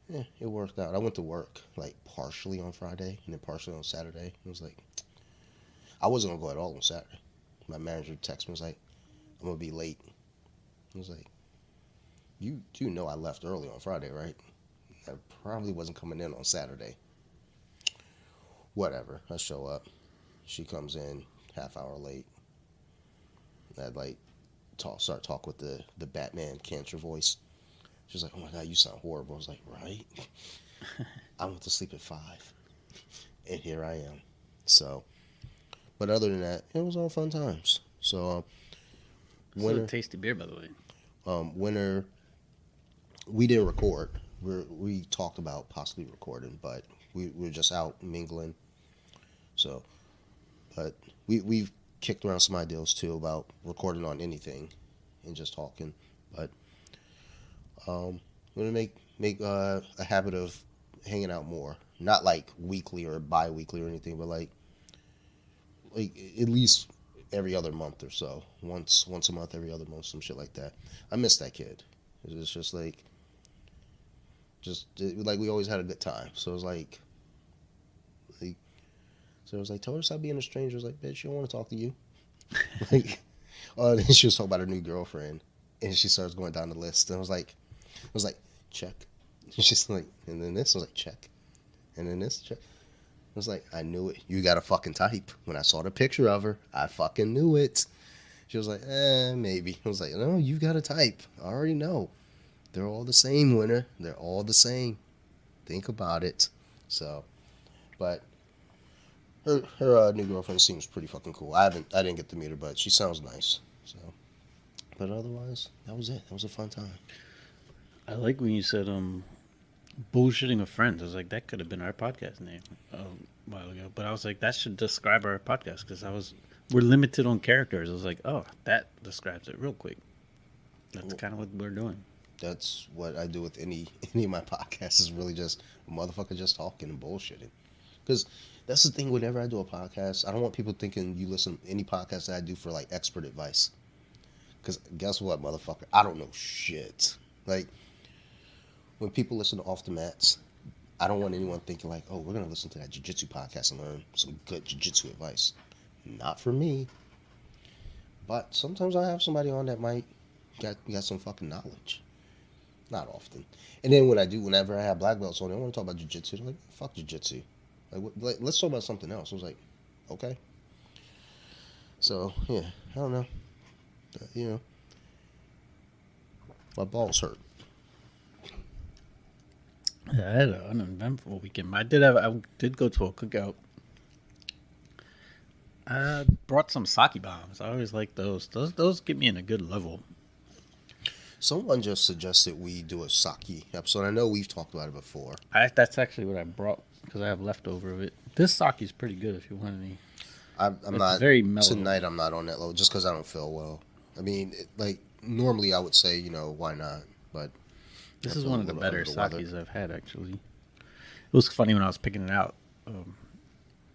yeah, it worked out. I went to work, like, partially on Friday and then partially on Saturday. It was like, I wasn't going to go at all on Saturday. My manager texted me, was like, I'm going to be late. I was like, you do know I left early on Friday, right? I probably wasn't coming in on Saturday. Whatever. I show up. She comes in half hour late. I'd like start talk with the Batman cancer voice. She was like, oh my God, you sound horrible. I was like, right? I went to sleep at 5. And here I am. So, but other than that, it was all fun times. So, winter. Tasty beer, by the way. Winter, we didn't record. We talked about possibly recording, but we were just out mingling. So, but we've kicked around some ideas too about recording on anything and just talking. But we're gonna make a habit of hanging out more. Not like weekly or bi-weekly or anything, but like at least every other month or so. Once a month, every other month, some shit like that. I miss that kid. It's just like, like we always had a good time. So it was so it was like, tell her stop being a stranger. I was like, bitch, she don't want to talk to you. Like, oh, then she was talking about her new girlfriend, and she starts going down the list, and I was like, check. She's like, and then this, I was like, check, and then this, check. I was like, I knew it. You got a fucking type. When I saw the picture of her, I fucking knew it. She was like, maybe. I was like, no, you got a type. I already know. They're all the same, Winter. They're all the same. Think about it. So, but her new girlfriend seems pretty fucking cool. I didn't get to meet her, but she sounds nice. So, but otherwise, that was it. That was a fun time. I like when you said bullshitting with friends. I was like, that could have been our podcast name a while ago. But I was like, that should describe our podcast because we're limited on characters. I was like, oh, that describes it real quick. That's kind of what we're doing. That's what I do with any of my podcasts. Is really just a motherfucker just talking and bullshitting. Because that's the thing. Whenever I do a podcast, I don't want people thinking you listen to any podcast that I do for like expert advice. Because guess what, motherfucker? I don't know shit. Like, when people listen to Off the Mats, I don't want anyone thinking like, oh, we're going to listen to that jiu-jitsu podcast and learn some good jiu-jitsu advice. Not for me. But sometimes I have somebody on that might got some fucking knowledge. Not often. And then whenever I have black belts on, I want to talk about jiu-jitsu. They're like, fuck jiu-jitsu. Like, let's talk about something else. I was like, okay. So, yeah, I don't know. You know, my balls hurt. Yeah, I had an uneventful weekend. I did go to a cookout. I brought some sake bombs. I always like those. Those get me in a good level. Someone just suggested we do a sake episode. I know we've talked about it before. That's actually what I brought because I have leftover of it. This sake is pretty good if you want any. I'm not very mellow. Tonight. I'm not on that level just because I don't feel well. I mean, like normally I would say, why not? But this is one of the better sakes I've had, actually. It was funny when I was picking it out.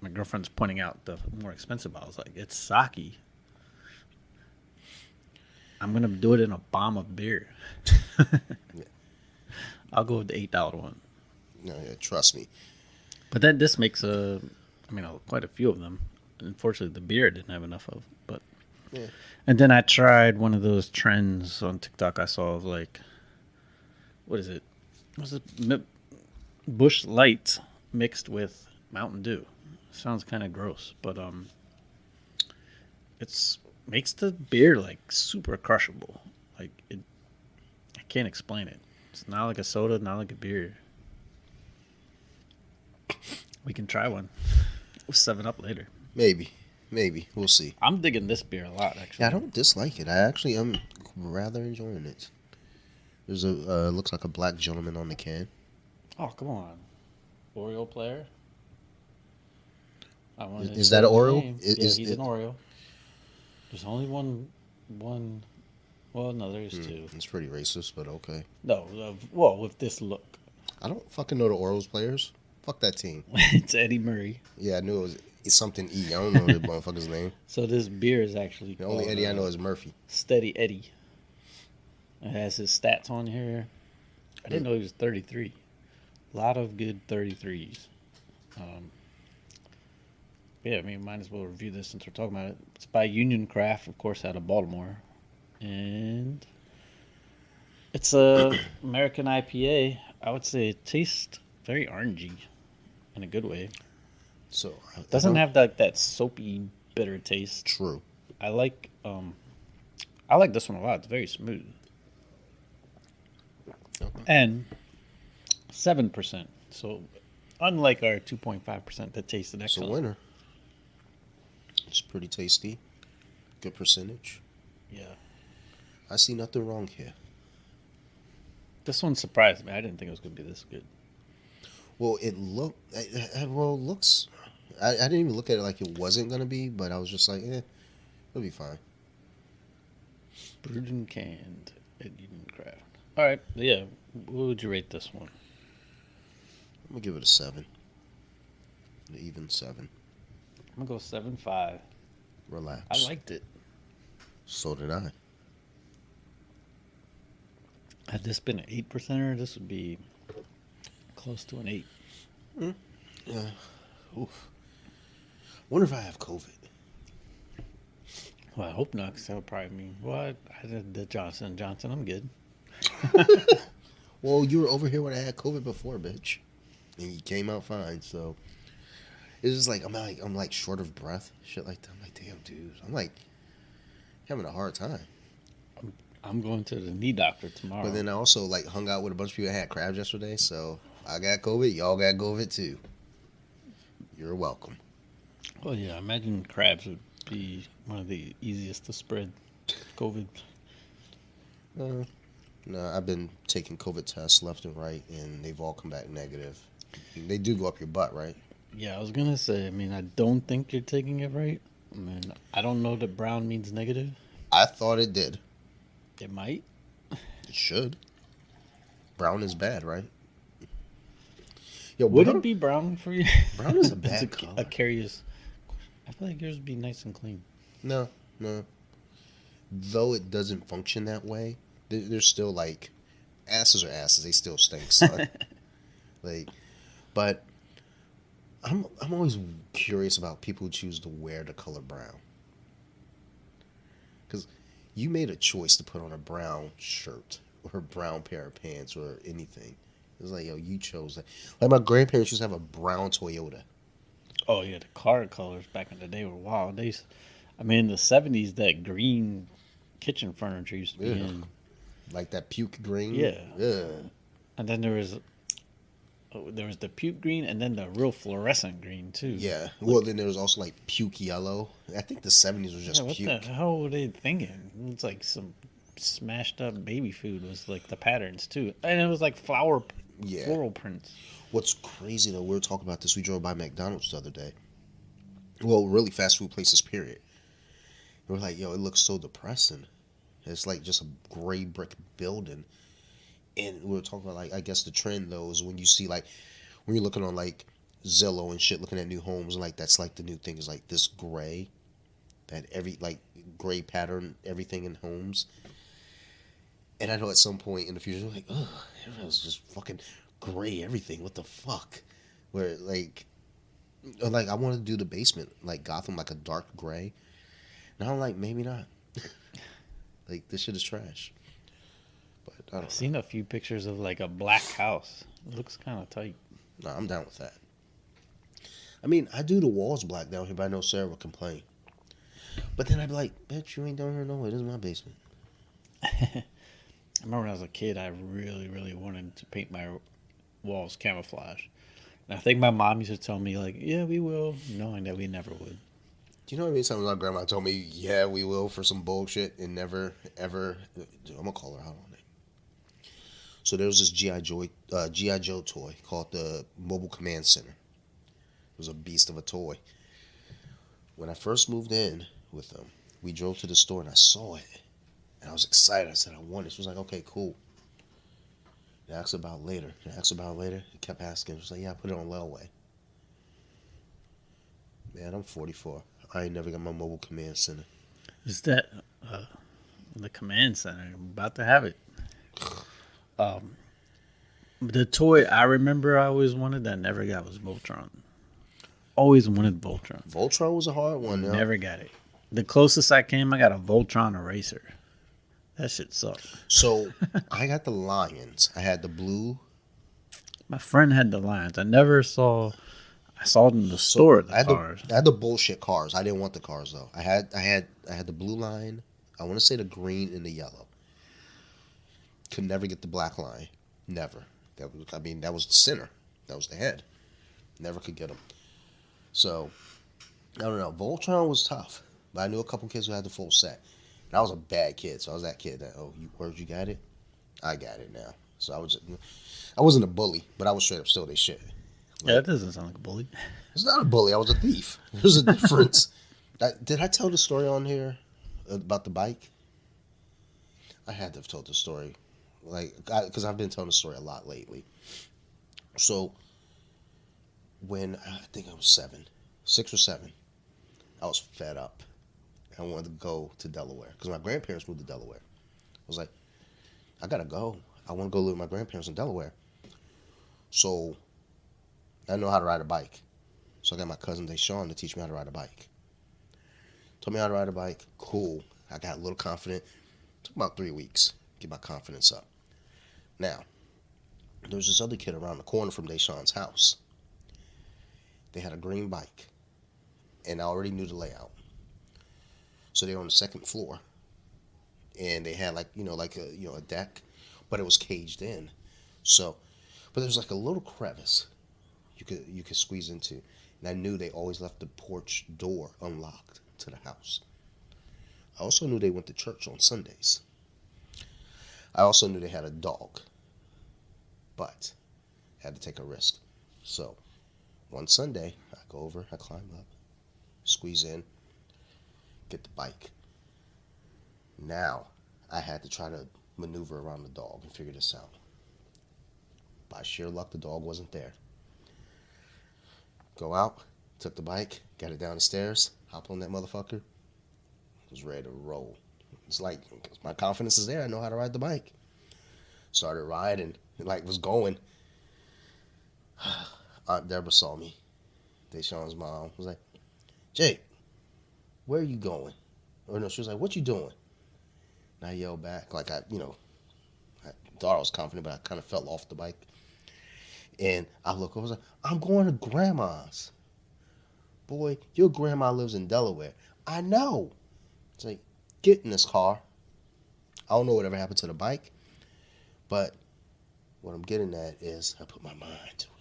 My girlfriend's pointing out the more expensive bottle. I was like, it's sake. I'm going to do it in a bomb of beer. Yeah. I'll go with the $8 one. No, yeah, trust me. But then this makes quite a few of them. Unfortunately, the beer didn't have enough of. But yeah. And then I tried one of those trends on TikTok I saw of like, what is it? What's it? Bush Light mixed with Mountain Dew. Sounds kind of gross, but it's makes the beer like super crushable. Like I can't explain it. It's not like a soda, not like a beer. We can try one. 7-Up later. Maybe we'll see. I'm digging this beer a lot, actually. Yeah, I don't dislike it. I actually am rather enjoying it. There's a looks like a black gentleman on the can. Oh, come on, Oreo player. Is that an Oreo? He's an Oreo. There's only one. Well, no, there's two. It's pretty racist, but okay. No, with this look. I don't fucking know the Orioles players. Fuck that team. It's Eddie Murray. Yeah, I knew it's something E. I don't know the motherfucker's name. So this beer is actually the only Eddie I know is Murphy. Steady Eddie. It has his stats on here. I didn't know he was 33. A lot of good 33s. Yeah, I mean, might as well review this since we're talking about it. It's by Union Craft, of course, out of Baltimore. And it's a American IPA. I would say it tastes very orangey in a good way. So it doesn't have that soapy, bitter taste. True. I like this one a lot. It's very smooth. Okay. And 7%. So unlike our 2.5% that tasted excellent. It's a winner. It's pretty tasty. Good percentage. Yeah. I see nothing wrong here. This one surprised me. I didn't think it was going to be this good. Well, it looks... I didn't even look at it like it wasn't going to be, but I was just like, it'll be fine. Brewed and canned at Union Craft. All right. Yeah. What would you rate this one? I'm going to give it a 7. An even 7. I'm going to go 7.5. Relax. I liked it. So did I. Had this been an 8%er, this would be close to an 8. Yeah. Oof. Wonder if I have COVID. Well, I hope not, because that would probably mean, what? I did the Johnson & Johnson. I'm good. Well, you were over here when I had COVID before, bitch, and you came out fine. So it's just like I'm like short of breath, shit like that. I'm like, damn, dude, I'm like having a hard time. I'm going to the knee doctor tomorrow. But then I also like hung out with a bunch of people that had crabs yesterday, so I got COVID. Y'all got COVID too. You're welcome. Well, yeah, I imagine crabs would be one of the easiest to spread COVID. No, I've been taking COVID tests left and right, and they've all come back negative. They do go up your butt, right? Yeah, I was going to say, I mean, I don't think you're taking it right. I mean, I don't know that brown means negative. I thought it did. It might. It should. Brown is bad, right? Yo, Would brown, it be brown for you? brown is a It's bad color. a curious. I feel like yours would be nice and clean. No. Though it doesn't function that way, there's still like asses are asses. They still stink, son. Like, but I'm always curious about people who choose to wear the color brown. Because you made a choice to put on a brown shirt or a brown pair of pants or anything. It's like, yo, you chose that. Like my grandparents used to have a brown Toyota. Oh yeah, the car colors back in the day were wild. I mean, in the '70s, that green kitchen furniture used to be in. Like that puke green. Yeah. Yeah. And then there was the puke green, and then the real fluorescent green too. Yeah. Well, then there was also like puke yellow. I think the 70s was just Yeah, what puke. the hell were they thinking? It's like some smashed up baby food was like the patterns too, and it was like floral prints. What's crazy though, we were talking about this. We drove by McDonald's the other day. Well, really fast food places, period. And we're like, yo, it looks so depressing. It's like just a gray brick building. And we were talking about like, I guess the trend though is when you see like, when you're looking on like Zillow and shit, looking at new homes, and like that's like the new thing is like this gray, that every like gray pattern, everything in homes. And I know at some point in the future, like, ugh, everyone's just fucking gray everything. What the fuck? Where like I want to do the basement like Gotham, like a dark gray. And I'm like, maybe not. Like this shit is trash. But I don't I've seen a few pictures of like a black house. It looks kind of tight. know. I'm down with that. I mean, I do the walls black down here, but I know Sarah would complain. But then I'd be like, bitch, you ain't down here no way. This is my basement. I remember when I was a kid, I really, really wanted to paint my walls camouflage. And I think my mom used to tell me, like, yeah, we will, knowing that we never would. Do you know how many times my grandma told me, yeah, we will for some bullshit and never, ever, I'm going to call her out on it. So there was this G.I. Joe toy called the Mobile Command Center. It was a beast of a toy. When I first moved in with them, we drove to the store and I saw it. And I was excited. I said, I want it. She was like, okay, cool. They asked about later. He kept asking. She was like, yeah, I put it on layaway. Man, I'm 44. I ain't never got my mobile command center. Is that the command center? I'm about to have it. The toy I remember I always wanted that I never got was Voltron. Always wanted Voltron. Voltron was a hard one. Now. Never got it. The closest I came, I got a Voltron eraser. That shit sucked. So I got the Lions. I had the blue. My friend had the Lions. I saw it in the store. The cars. I had the bullshit cars. I didn't want the cars though. I had the blue line. I want to say the green and the yellow. Could never get the black line. Never. That was the center. That was the head. Never could get them. So I don't know. Voltron was tough, but I knew a couple kids who had the full set. And I was a bad kid, so I was that kid that you got it? I got it now. So I wasn't a bully, but I was straight up still they shit. Yeah, that doesn't sound like a bully. It's not a bully. I was a thief. There's a difference. Did I tell the story on here about the bike? I had to have told the story, because I've been telling the story a lot lately. So when I think I was 6 or 7, I was fed up I wanted to go to Delaware because my grandparents moved to Delaware. I was like, I gotta go. I want to go live with my grandparents in Delaware. So I know how to ride a bike. So I got my cousin Deshaun to teach me how to ride a bike. Told me how to ride a bike. Cool. I got a little confident. Took about 3 weeks to get my confidence up. Now, there was this other kid around the corner from Deshaun's house. They had a green bike. And I already knew the layout. So they were on the second floor. And they had a deck. But it was caged in. So, but there was like a little crevice you could squeeze into. And I knew they always left the porch door unlocked to the house. I also knew they went to church on Sundays. I also knew they had a dog. But I had to take a risk. So one Sunday, I go over, I climb up, squeeze in, get the bike. Now, I had to try to maneuver around the dog and figure this out. By sheer luck, the dog wasn't there. Go out, took the bike, got it down the stairs, hopped on that motherfucker, was ready to roll. It's like, my confidence is there, I know how to ride the bike. Started riding, was going. Aunt Deborah saw me. Deshaun's mom was like, Jake, where are you going? Or no, she was like, what you doing? And I yelled back, I thought I was confident, but I kind of fell off the bike. And I look over, I was like, I'm going to grandma's. Boy, your grandma lives in Delaware. I know. It's like, get in this car. I don't know whatever happened to the bike, but what I'm getting at is I put my mind to it.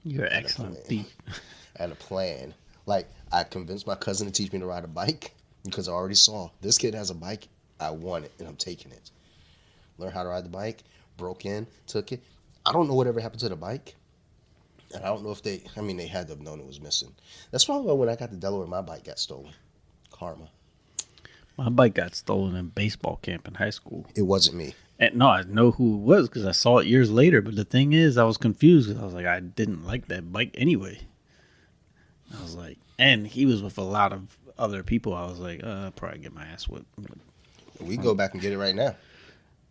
You're excellent thief. I had a plan. I convinced my cousin to teach me to ride a bike because I already saw this kid has a bike. I want it, and I'm taking it. Learned how to ride the bike, broke in, took it. I don't know whatever happened to the bike. And I don't know if they had to have known it was missing. That's probably why when I got to Delaware, my bike got stolen. Karma. My bike got stolen in baseball camp in high school. It wasn't me. And no, I know who it was because I saw it years later. But the thing is, I was confused because I was like, I didn't like that bike anyway. I was like, and he was with a lot of other people. I was like, I'll probably get my ass whipped. We go back and get it right now.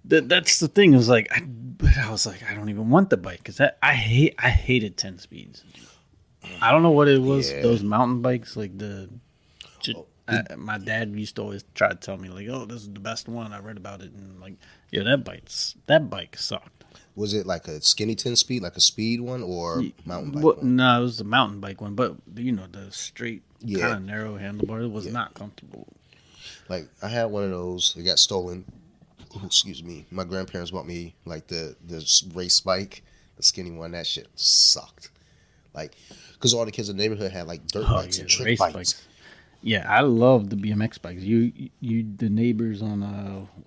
That's the thing. It was like, I was like, I don't even want the bike because I hated 10 speeds. I don't know what it was. Yeah. Those mountain bikes, my dad used to always try to tell me oh, this is the best one. I read about it and that bike sucked. Was it like a skinny 10-speed, like a speed one, or mountain bike one? No, it was a mountain bike one, but the straight kind of narrow handlebar. It was not comfortable. I had one of those. It got stolen. Ooh, excuse me. My grandparents bought me the race bike, the skinny one. That shit sucked. Because all the kids in the neighborhood had dirt bikes and trick bikes. Yeah, I love the BMX bikes. The neighbors on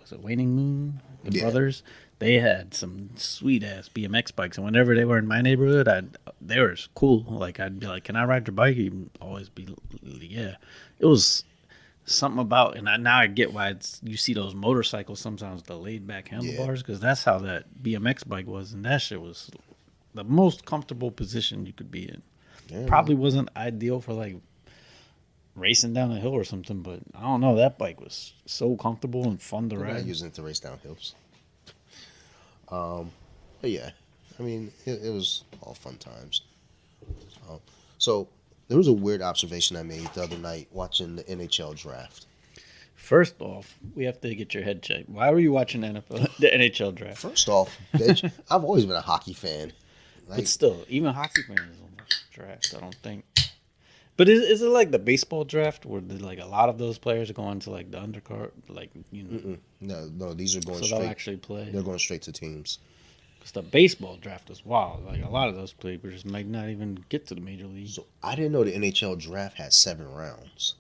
was it Waning Moon, the brothers? They had some sweet ass BMX bikes, and whenever they were in my neighborhood, they were cool. I'd be like, "Can I ride your bike?" He'd always be, "Yeah." It was something about, and now I get why you see those motorcycles sometimes the laid back handlebars because that's how that BMX bike was, and that shit was the most comfortable position you could be in. Yeah. Probably wasn't ideal for racing down a hill or something, but I don't know. That bike was so comfortable and fun to ride. I'm not using it to race down hills. But yeah, it was all fun times. So there was a weird observation I made the other night watching the NHL draft. First off, we have to get your head checked. Why were you watching the NHL draft? First off, bitch, I've always been a hockey fan. But still, even hockey fans don't watch the draft, I don't think. But is it like the baseball draft where a lot of those players are going to the undercard? No, these are going straight. So they'll actually play? They're going straight to teams. Because the baseball draft is wild. A lot of those players might not even get to the major league. So I didn't know the NHL draft had 7 rounds.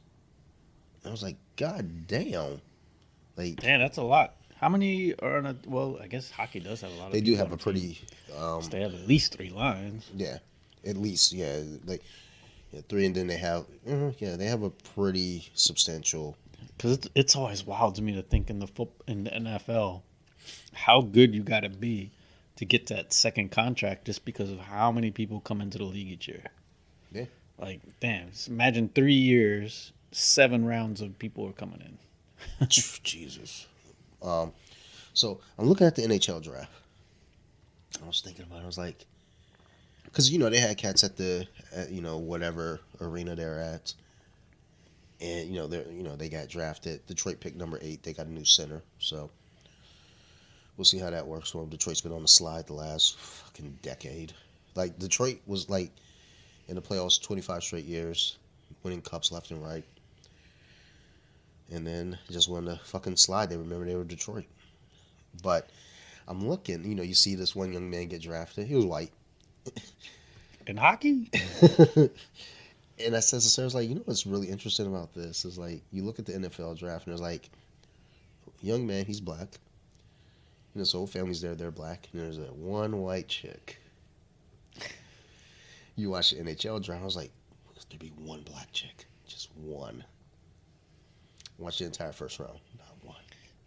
I was like, God damn. Damn, that's a lot. How many are on I guess hockey does have a lot of They do have a pretty... they have at least 3 lines. Yeah, at least, yeah. 3, and then they have... they have a pretty substantial... Because it's always wild to me to think in the NFL how good you got to be to get that second contract just because of how many people come into the league each year. Yeah. Damn, imagine 3 years 7 rounds of people were coming in. Jesus. So I'm looking at the NHL draft. I was thinking about it. I was like, because they had cats at the whatever arena they're at, and they got drafted. Detroit picked number 8. They got a new center, so we'll see how that works for them. Detroit's been on the slide the last fucking decade. Like Detroit was like in the playoffs 25 straight years, winning cups left and right, and then just won the fucking slide. They remember they were Detroit, but I'm looking. You see this one young man get drafted. He was white. In hockey? And I says to Sarah's like, what's really interesting about this is like you look at the NFL draft and there's like young man, he's black. His whole family's there, they're black. And there's that one white chick. You watch the NHL draft, I was like, there be one black chick, just one. Watch the entire first round, not one.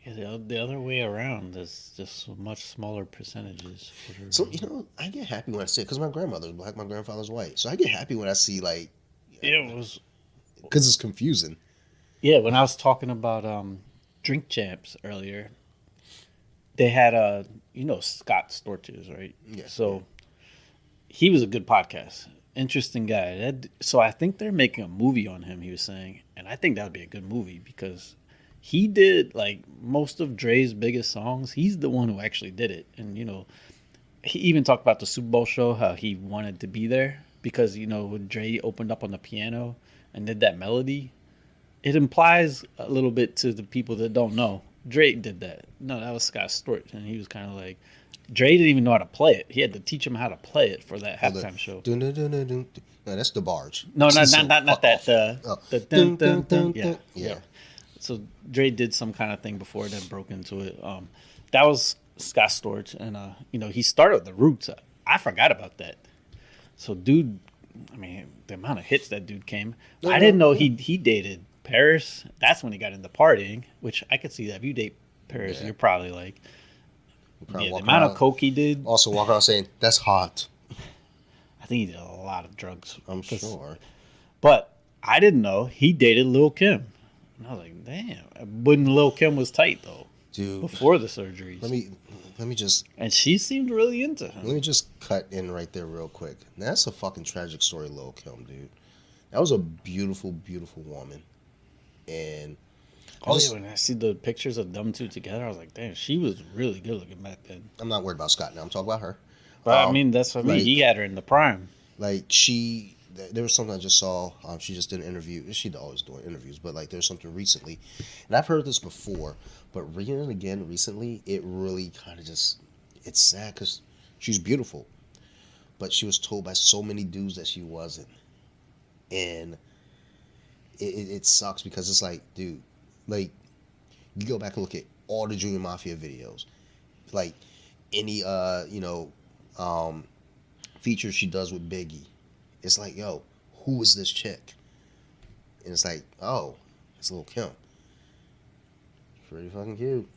Yeah, the other way around. There's just much smaller percentages. So I get happy when I see it because my grandmother's black, my grandfather's white. So I get happy when I see like. It was because it's confusing. Yeah, when I was talking about Drink Champs earlier, they had Scott Storches, right? Yeah. So he was a good podcast, interesting guy. So I think they're making a movie on him. He was saying, and I think that would be a good movie because he did like most of Dre's biggest songs. He's the one who actually did it, and he even talked about the Super Bowl show, how he wanted to be there. Because, when Dre opened up on the piano and did that melody, it implies a little bit to the people that don't know. Dre did that. No, that was Scott Storch. And he was kind of like, Dre didn't even know how to play it. He had to teach him how to play it for that halftime show. No, that's the barge. No, not that. The dun, dun, dun. Yeah. So Dre did some kind of thing before, then broke into it. That was Scott Storch. And, he started with the Roots. I forgot about that. So, dude, I mean, the amount of hits that dude came. I didn't know he dated Paris. That's when he got into partying, which I could see that. If you date Paris, you're probably like, the amount of coke he did. Also walk around saying, that's hot. I think he did a lot of drugs. I'm sure. But I didn't know he dated Lil' Kim. And I was like, damn. When Lil' Kim was tight, though. Dude. Before the surgeries. Let me just. And she seemed really into him. Let me just cut in right there real quick. That's a fucking tragic story, Lil' Kim, dude. That was a beautiful, beautiful woman. And. When I see the pictures of them two together, I was like, damn, she was really good looking back then. I'm not worried about Scott now. I'm talking about her. But I mean, that's what I mean. He had her in the prime. Like, there was something I just saw. She just did an interview. She's always doing interviews, but like, there's something recently, and I've heard this before, but reading it again recently, it really kind of just, it's sad because she's beautiful, but she was told by so many dudes that she wasn't, and it sucks because it's like, dude, like, you go back and look at all the Junior Mafia videos, like any features she does with Biggie. It's like, yo, who is this chick? And it's like, oh, it's Lil' Kim. Pretty fucking cute.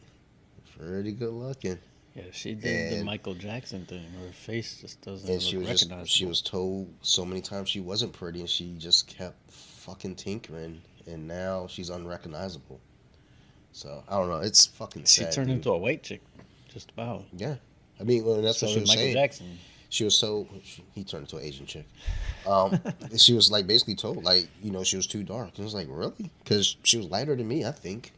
Pretty good looking. Yeah, she did the Michael Jackson thing. Her face just doesn't look recognizable. She was told so many times she wasn't pretty, and she just kept fucking tinkering, and now she's unrecognizable. So, I don't know. It's fucking sad. She turned into a white chick, just about. Yeah. I mean, well, that's what she was Michael saying. Jackson. She was told, he turned into an Asian chick. She was like basically told, like, she was too dark. And I was like, really? Because she was lighter than me, I think.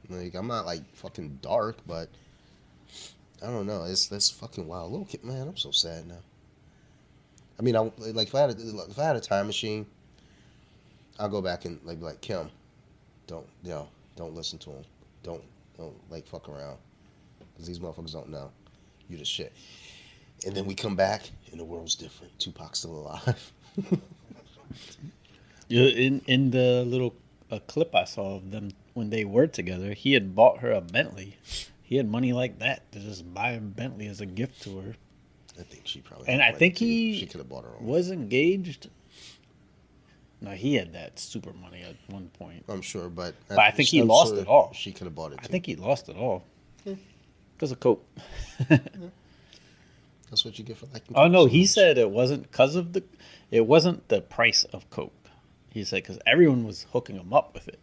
Like, I'm not like fucking dark, but I don't know. That's fucking wild. Little kid, man, I'm so sad now. I mean, if I had a time machine, I'll go back and like be like, Kim, don't listen to him. Don't like fuck around, because these motherfuckers don't know. You the shit. And then we come back, and the world's different. Tupac's still alive. In the little clip I saw of them when they were together, he had bought her a Bentley. He had money like that to just buy a Bentley as a gift to her. I think she probably. And I think she could have bought her own. Was engaged. No, he had that super money at one point. I'm sure, but I think he lost it all. She could have bought it too. I think he lost it all because of coke. That's what you get for liking. Oh no, he said it wasn't because of it wasn't the price of coke. He said because everyone was hooking him up with it,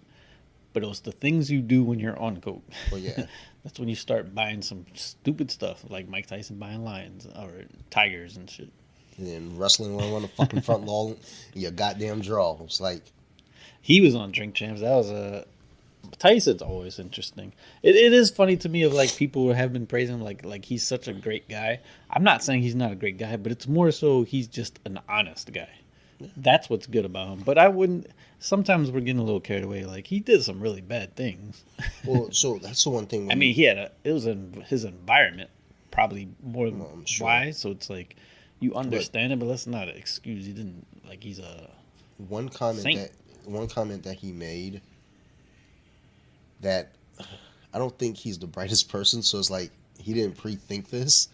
but it was the things you do when you're on coke. Well, yeah. That's when you start buying some stupid stuff like Mike Tyson buying lions or tigers and shit. And wrestling on the fucking front lawn, your goddamn draw. It's like, He was on Drink Champs. That was a Tyson's always interesting. It is funny to me of like people who have been praising him like he's such a great guy. I'm not saying he's not a great guy, but it's more so he's just an honest guy. That's what's good about him. But I wouldn't. Sometimes we're getting a little carried away. Like he did some really bad things. well, so that's the one thing. I mean, it was in his environment probably more than I'm sure. why. So it's like you understand it, but that's not an excuse. He didn't like he's a one comment saint. that he made that I don't think he's the brightest person. So it's like he didn't pre-think this.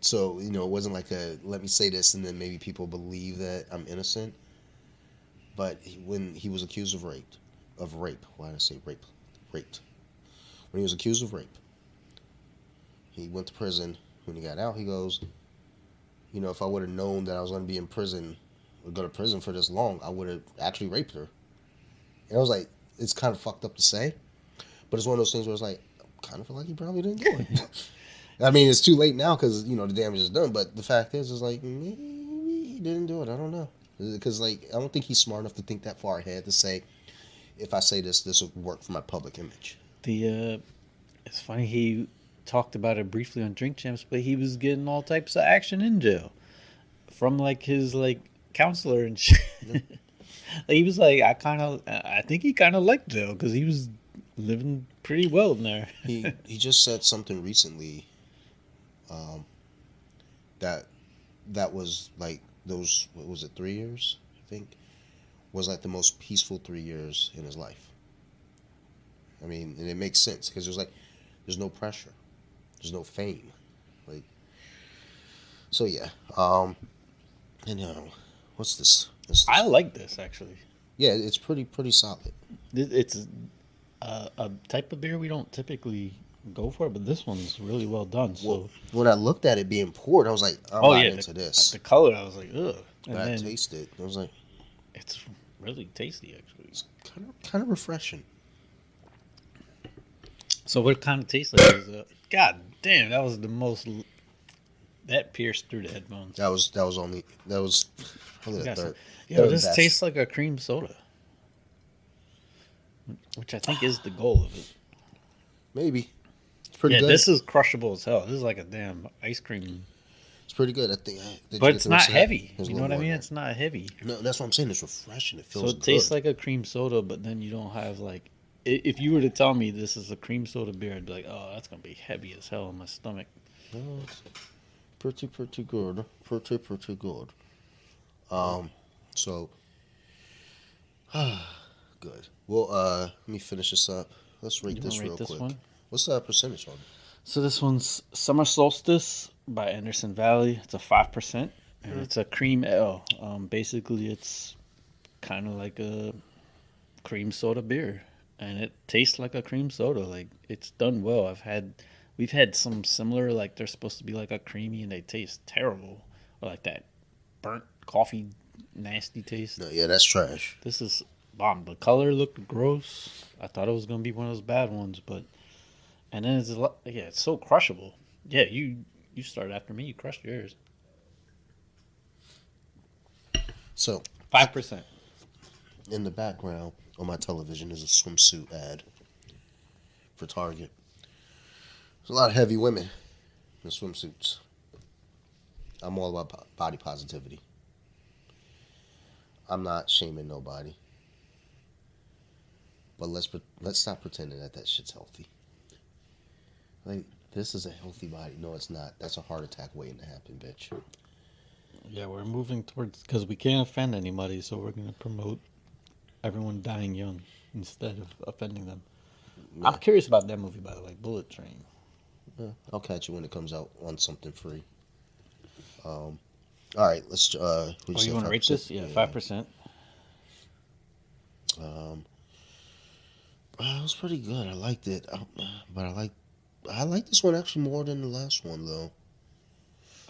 So it wasn't like a let me say this and then maybe people believe that I'm innocent. But when he was accused of rape. Why did I say rape? Raped. When he was accused of rape, he went to prison. When he got out, he goes, if I would have known that I was going to be in prison or go to prison for this long, I would have actually raped her. And I was like, it's kind of fucked up to say, but it's one of those things where it's like, I kind of feel like he probably didn't do it. I mean, it's too late now because, the damage is done, but the fact is, it's like, maybe he didn't do it. I don't know. Because, I don't think he's smart enough to think that far ahead to say, if I say this will work for my public image. It's funny he talked about it briefly on Drink Champs, but he was getting all types of action in jail from his counselor and shit. Yeah. He was like, I think he kind of liked jail because he was living pretty well in there. He just said something recently, that was like those, what was it, 3 years, I think, was like the most peaceful 3 years in his life. I mean, and it makes sense because there's no pressure, there's no fame, so yeah. And what's this? I like this actually. Yeah, it's pretty solid. It's a type of beer we don't typically go for, but this one's really well done. So well, when I looked at it being poured, I was like, I'm not into this. The color, I was like, ugh. And I tasted it. I was like, it's really tasty actually. It's kind of refreshing. So what kind of tastes like is God damn, that was the most that pierced through the headphones. That was probably the third. This tastes like a cream soda, which I think is the goal of it. Maybe. It's pretty good. This is crushable as hell. This is like a damn ice cream. It's pretty good, I think. But it's not heavy. You know what I mean? It's not heavy. No, that's what I'm saying. It's refreshing. It feels good. So it tastes like a cream soda, but then you don't have if you were to tell me this is a cream soda beer, I'd be like, oh, that's going to be heavy as hell in my stomach. No, it's pretty good. Pretty good. So, good. Well, let me finish this up. Let's rate this real quick. One? What's the percentage on it? So this one's Summer Solstice by Anderson Valley. It's a 5%, and it's a cream ale. Basically, it's kind of like a cream soda beer, and it tastes like a cream soda. It's done well. We've had some similar, they're supposed to be like a creamy, and they taste terrible, or like that burnt coffee, nasty taste. No, yeah, that's trash. This is bomb. The color looked gross. I thought it was gonna be one of those bad ones, and then it's so crushable. Yeah, you started after me. You crushed yours. So 5%. In the background on my television is a swimsuit ad for Target. There's a lot of heavy women in swimsuits. I'm all about body positivity. I'm not shaming nobody. But let's stop pretending that shit's healthy. This is a healthy body. No, it's not. That's a heart attack waiting to happen, bitch. Yeah, we're moving towards, because we can't offend anybody, so we're going to promote everyone dying young instead of offending them. Yeah. I'm curious about that movie, by the way, Bullet Train. Yeah, I'll catch you when it comes out on something free. All right, let's. You want to rate this? Yeah, 5%. It was pretty good. I liked it, but I like this one actually more than the last one though.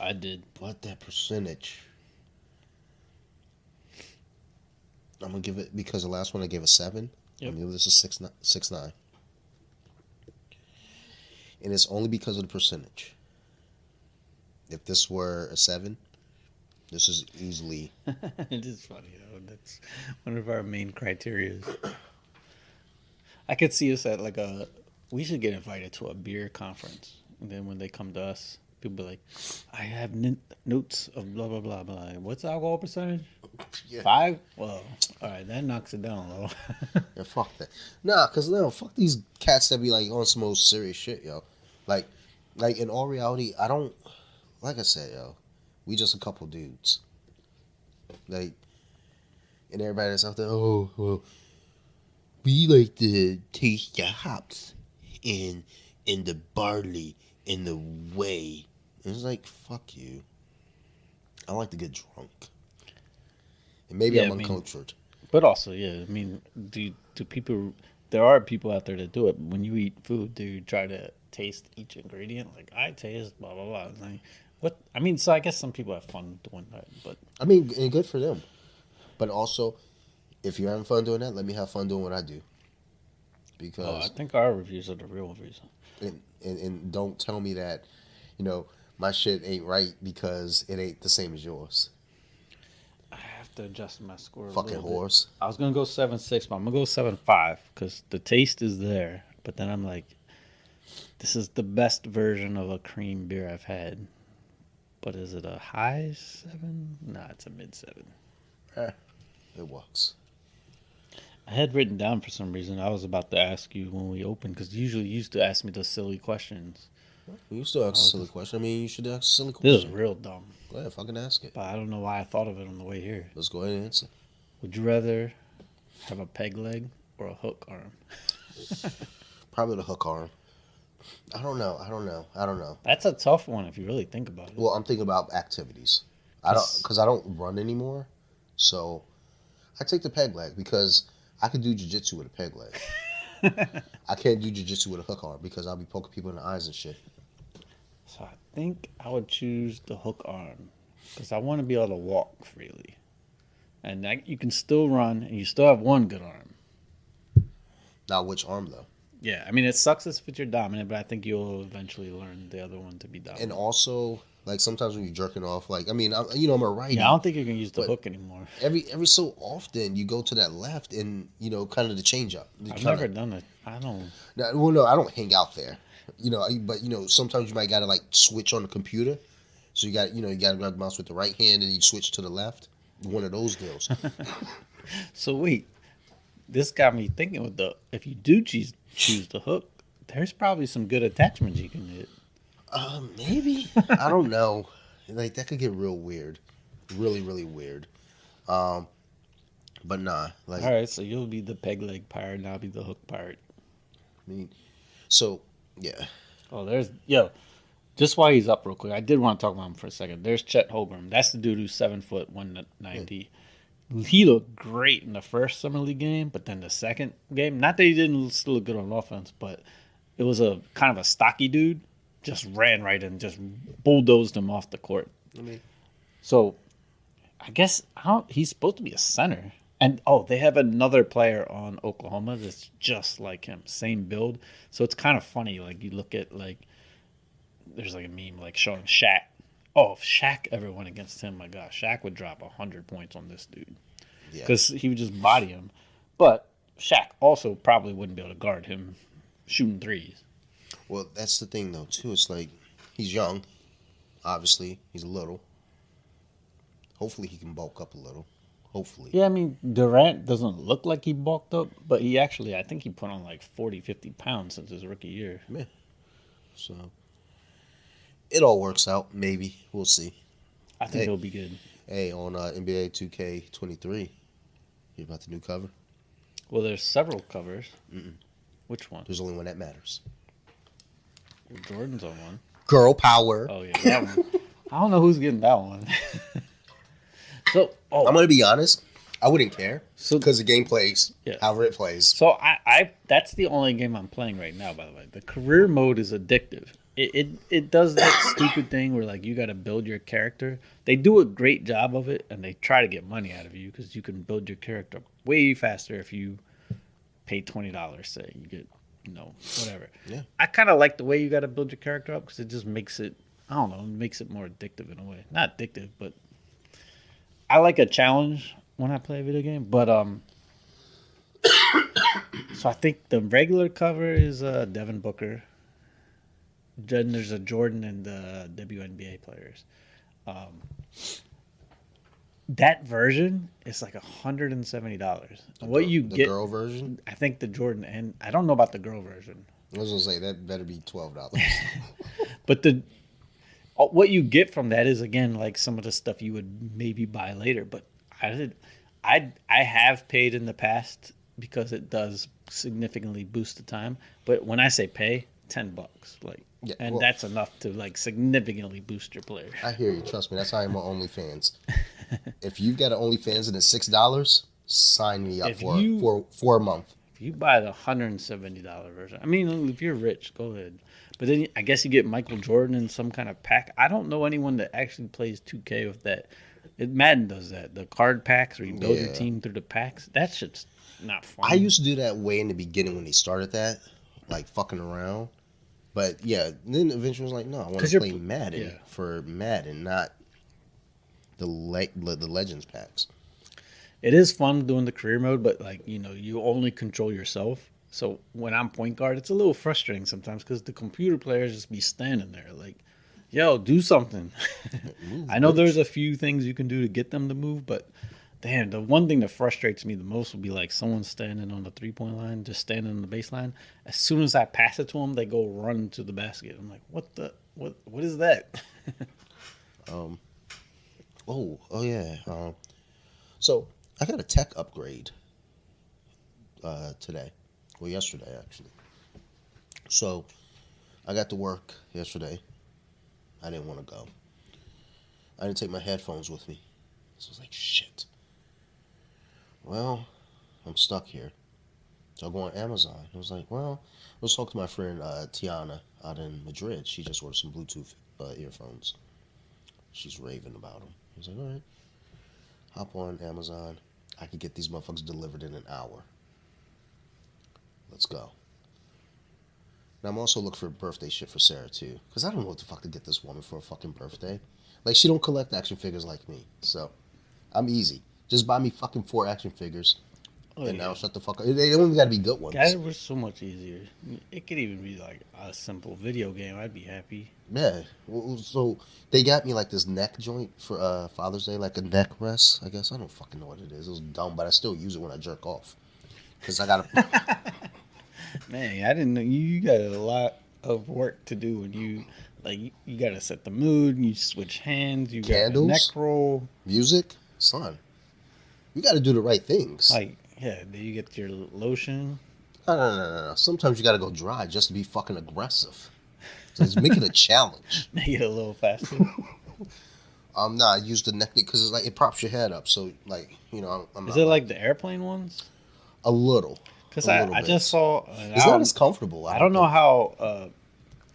I did, but that percentage. I'm gonna give it because the last one I gave a 7. Yep. I'm gonna give this a 6.9, and it's only because of the percentage. If this were a 7, this is easily. It is funny, that's one of our main criteria. I could see us at like a. We should get invited to a beer conference, and then when they come to us, people be like, "I have notes of blah blah blah." Blah. What's the alcohol percentage? Yeah. 5. Well, all right, that knocks it down a little. Yeah, fuck that. Nah, cause no, fuck these cats that be like on some most serious shit, yo. Like, in all reality, I don't. Like I said, yo, we just a couple dudes. Like, and everybody that's out there, oh well, we like to taste the hops and the barley and the whey. And it's like, fuck you. I like to get drunk. And maybe Yeah, I'm I mean- uncultured. But also, yeah, I mean, do people? There are people out there that do it. When you eat food, do you try to taste each ingredient? Like I taste blah blah blah. It's like, what? I mean, so I guess some people have fun doing that, but I mean, and good for them. But also, if you're having fun doing that, let me have fun doing what I do. I Because think our reviews are the real reviews. and don't tell me that, my shit ain't right because it ain't the same as yours. I have to adjust my score. Fucking horse. I was gonna go 7.6, but I'm gonna go 7.5 because the taste is there. But then I'm like, this is the best version of a cream beer I've had. But is it a high 7? Nah, it's a mid 7. It works. I had written down for some reason. I was about to ask you when we opened because usually you used to ask me the silly questions. You still ask a silly question. I mean, you should ask a silly This is question. real dumb, Go ahead, fucking ask it. but I don't know why I thought of it on the way here. Let's go ahead and answer. Would you rather have a peg leg or a hook arm? Probably the hook arm. I don't know. That's a tough one if you really think about it. Well, I'm thinking about activities. Because I don't run anymore. So I take the peg leg because I can do jiu-jitsu with a peg leg. I can't do jiu-jitsu with a hook arm because I'll be poking people in the eyes and shit. So I think I would choose the hook arm because I want to be able to walk freely. And you can still run and you still have one good arm. Now, which arm, though? Yeah, I mean, it sucks if you're dominant, but I think you'll eventually learn the other one to be dominant. And also, like, sometimes when you're jerking off, like, I mean, I'm a righty. Yeah, I don't think you can use the But hook anymore. Every so often, you go to that left and, kind of the change up. I've never done it. I don't. No, I don't hang out there. But, sometimes you might got to, like, switch on the computer. So you got to grab the mouse with the right hand and you switch to the left. One of those deals. So wait, this got me thinking if you do choose the hook, there's probably some good attachments you can hit. Maybe. I don't know. Like, that could get real weird. Really, really weird. But nah. Like, All right, so you'll be the peg leg pirate and I'll be the hook pirate. I mean, so, yeah. Oh, just while he's up real quick, I did want to talk about him for a second. There's Chet Holmgren. That's the dude who's 7 foot 190. He looked great in the first Summer League game, but then the second game, not that he didn't still look good on offense, but it was a kind of a stocky dude, just ran right in, just bulldozed him off the court. So I guess he's supposed to be a center. And they have another player on Oklahoma that's just like him, same build. So it's kind of funny. Like you look at there's like a meme like showing Shaq. Oh, if Shaq ever went against him, my gosh, Shaq would drop 100 points on this dude because he would just body him. But Shaq also probably wouldn't be able to guard him shooting threes. Well, that's the thing, though, too. It's like, he's young. Obviously, he's little. Hopefully, he can bulk up a little. Hopefully. Yeah, I mean, Durant doesn't look like he bulked up, but I think he put on like 40, 50 pounds since his rookie year. Yeah. So, it all works out, maybe. We'll see. I think he'll be good. Hey, on NBA 2K23, you about the new cover? Well, there's several covers. Which one? There's only one that matters. Well, Jordan's on one. Girl power. Oh, yeah, that one. I don't know who's getting that one. So, I'm going to be honest. I wouldn't care So because the game plays yeah. however it plays. So I that's the only game I'm playing right now. By the way, the career mode is addictive. It does that stupid thing where like you got to build your character. They do a great job of it, and they try to get money out of you because you can build your character way faster if you pay $20. Say you get whatever. Yeah. I kind of like the way you got to build your character up because it just makes it I don't know, it makes it more addictive in a way. Not addictive, but I like a challenge when I play a video game. But so I think the regular cover is Devin Booker. Then there's a Jordan and the WNBA players. Um, that version is like $170. What you The get, girl version? I think the Jordan and I don't know about the girl version, I was gonna say that better be $12. but the what you get from that is again like some of the stuff you would maybe buy later. But I have paid in the past because it does significantly boost the time. But when I say pay, $10, like, Yeah, and well- that's enough to like significally boost your player. I hear you. Trust me. That's how I'm on OnlyFans. If you've got an OnlyFans and it's $6, sign me up If for you- for a month. If you buy the $170 version, I mean, if you're rich, go ahead. But then I guess you get Michael Jordan in some kind of pack. I don't know anyone that actually plays 2K with that. Madden does that. The card packs where you build your Yeah. team through the packs. That shit's not fun. I used to do that way in the beginning when they started that, like fucking around. But yeah, then eventually I was like, no, I want 'Cause to you're play Madden yeah. for Madden, not the Legends packs. It is fun doing the career mode, but like you only control yourself. So when I'm point guard, it's a little frustrating sometimes because the computer players just be standing there like, "Yo, do something." Move, I know bitch. there's a few things you can do to get them to move, but damn, the one thing that frustrates me the most would be like someone standing on the 3-point line, just standing on the baseline. As soon as I pass it to them, they go run to the basket. I'm like, what is that? Oh yeah. So I got a tech upgrade today, well yesterday actually. So I got to work yesterday. I didn't want to go. I didn't take my headphones with me, so I was like, shit. Well, I'm stuck here. So I go on Amazon. I was like, well, let's talk to my friend Tiana out in Madrid. She just ordered some Bluetooth earphones. She's raving about them. I was like, all right. Hop on Amazon. I could get these motherfuckers delivered in an hour. Let's go. Now I'm also looking for birthday shit for Sarah too, because I don't know what the fuck to get this woman for a fucking birthday. Like she don't collect action figures like me, so I'm easy. Just buy me fucking 4 action figures, and now shut the fuck up. They don't even gotta be good ones. That was so much easier. It could even be like a simple video game. I'd be happy. Yeah. Well, so they got me like this neck joint for Father's Day, like a neck rest. I guess I don't fucking know what it is. It was dumb, but I still use it when I jerk off. Cause I gotta. Man, I didn't know you got a lot of work to do when you got to set the mood. You switch hands. You got a Candles? neck roll. Music, son. You got to do the right things. Like yeah, do you get your lotion? No. Sometimes you got to go dry just to be fucking aggressive. So let's make it a challenge. Make it a little faster. Nah, I use the neck because it's like it props your head up. So like I'm Is not it like the airplane ones? a little. Because A little I bit. just saw. It's not as comfortable. I don't know how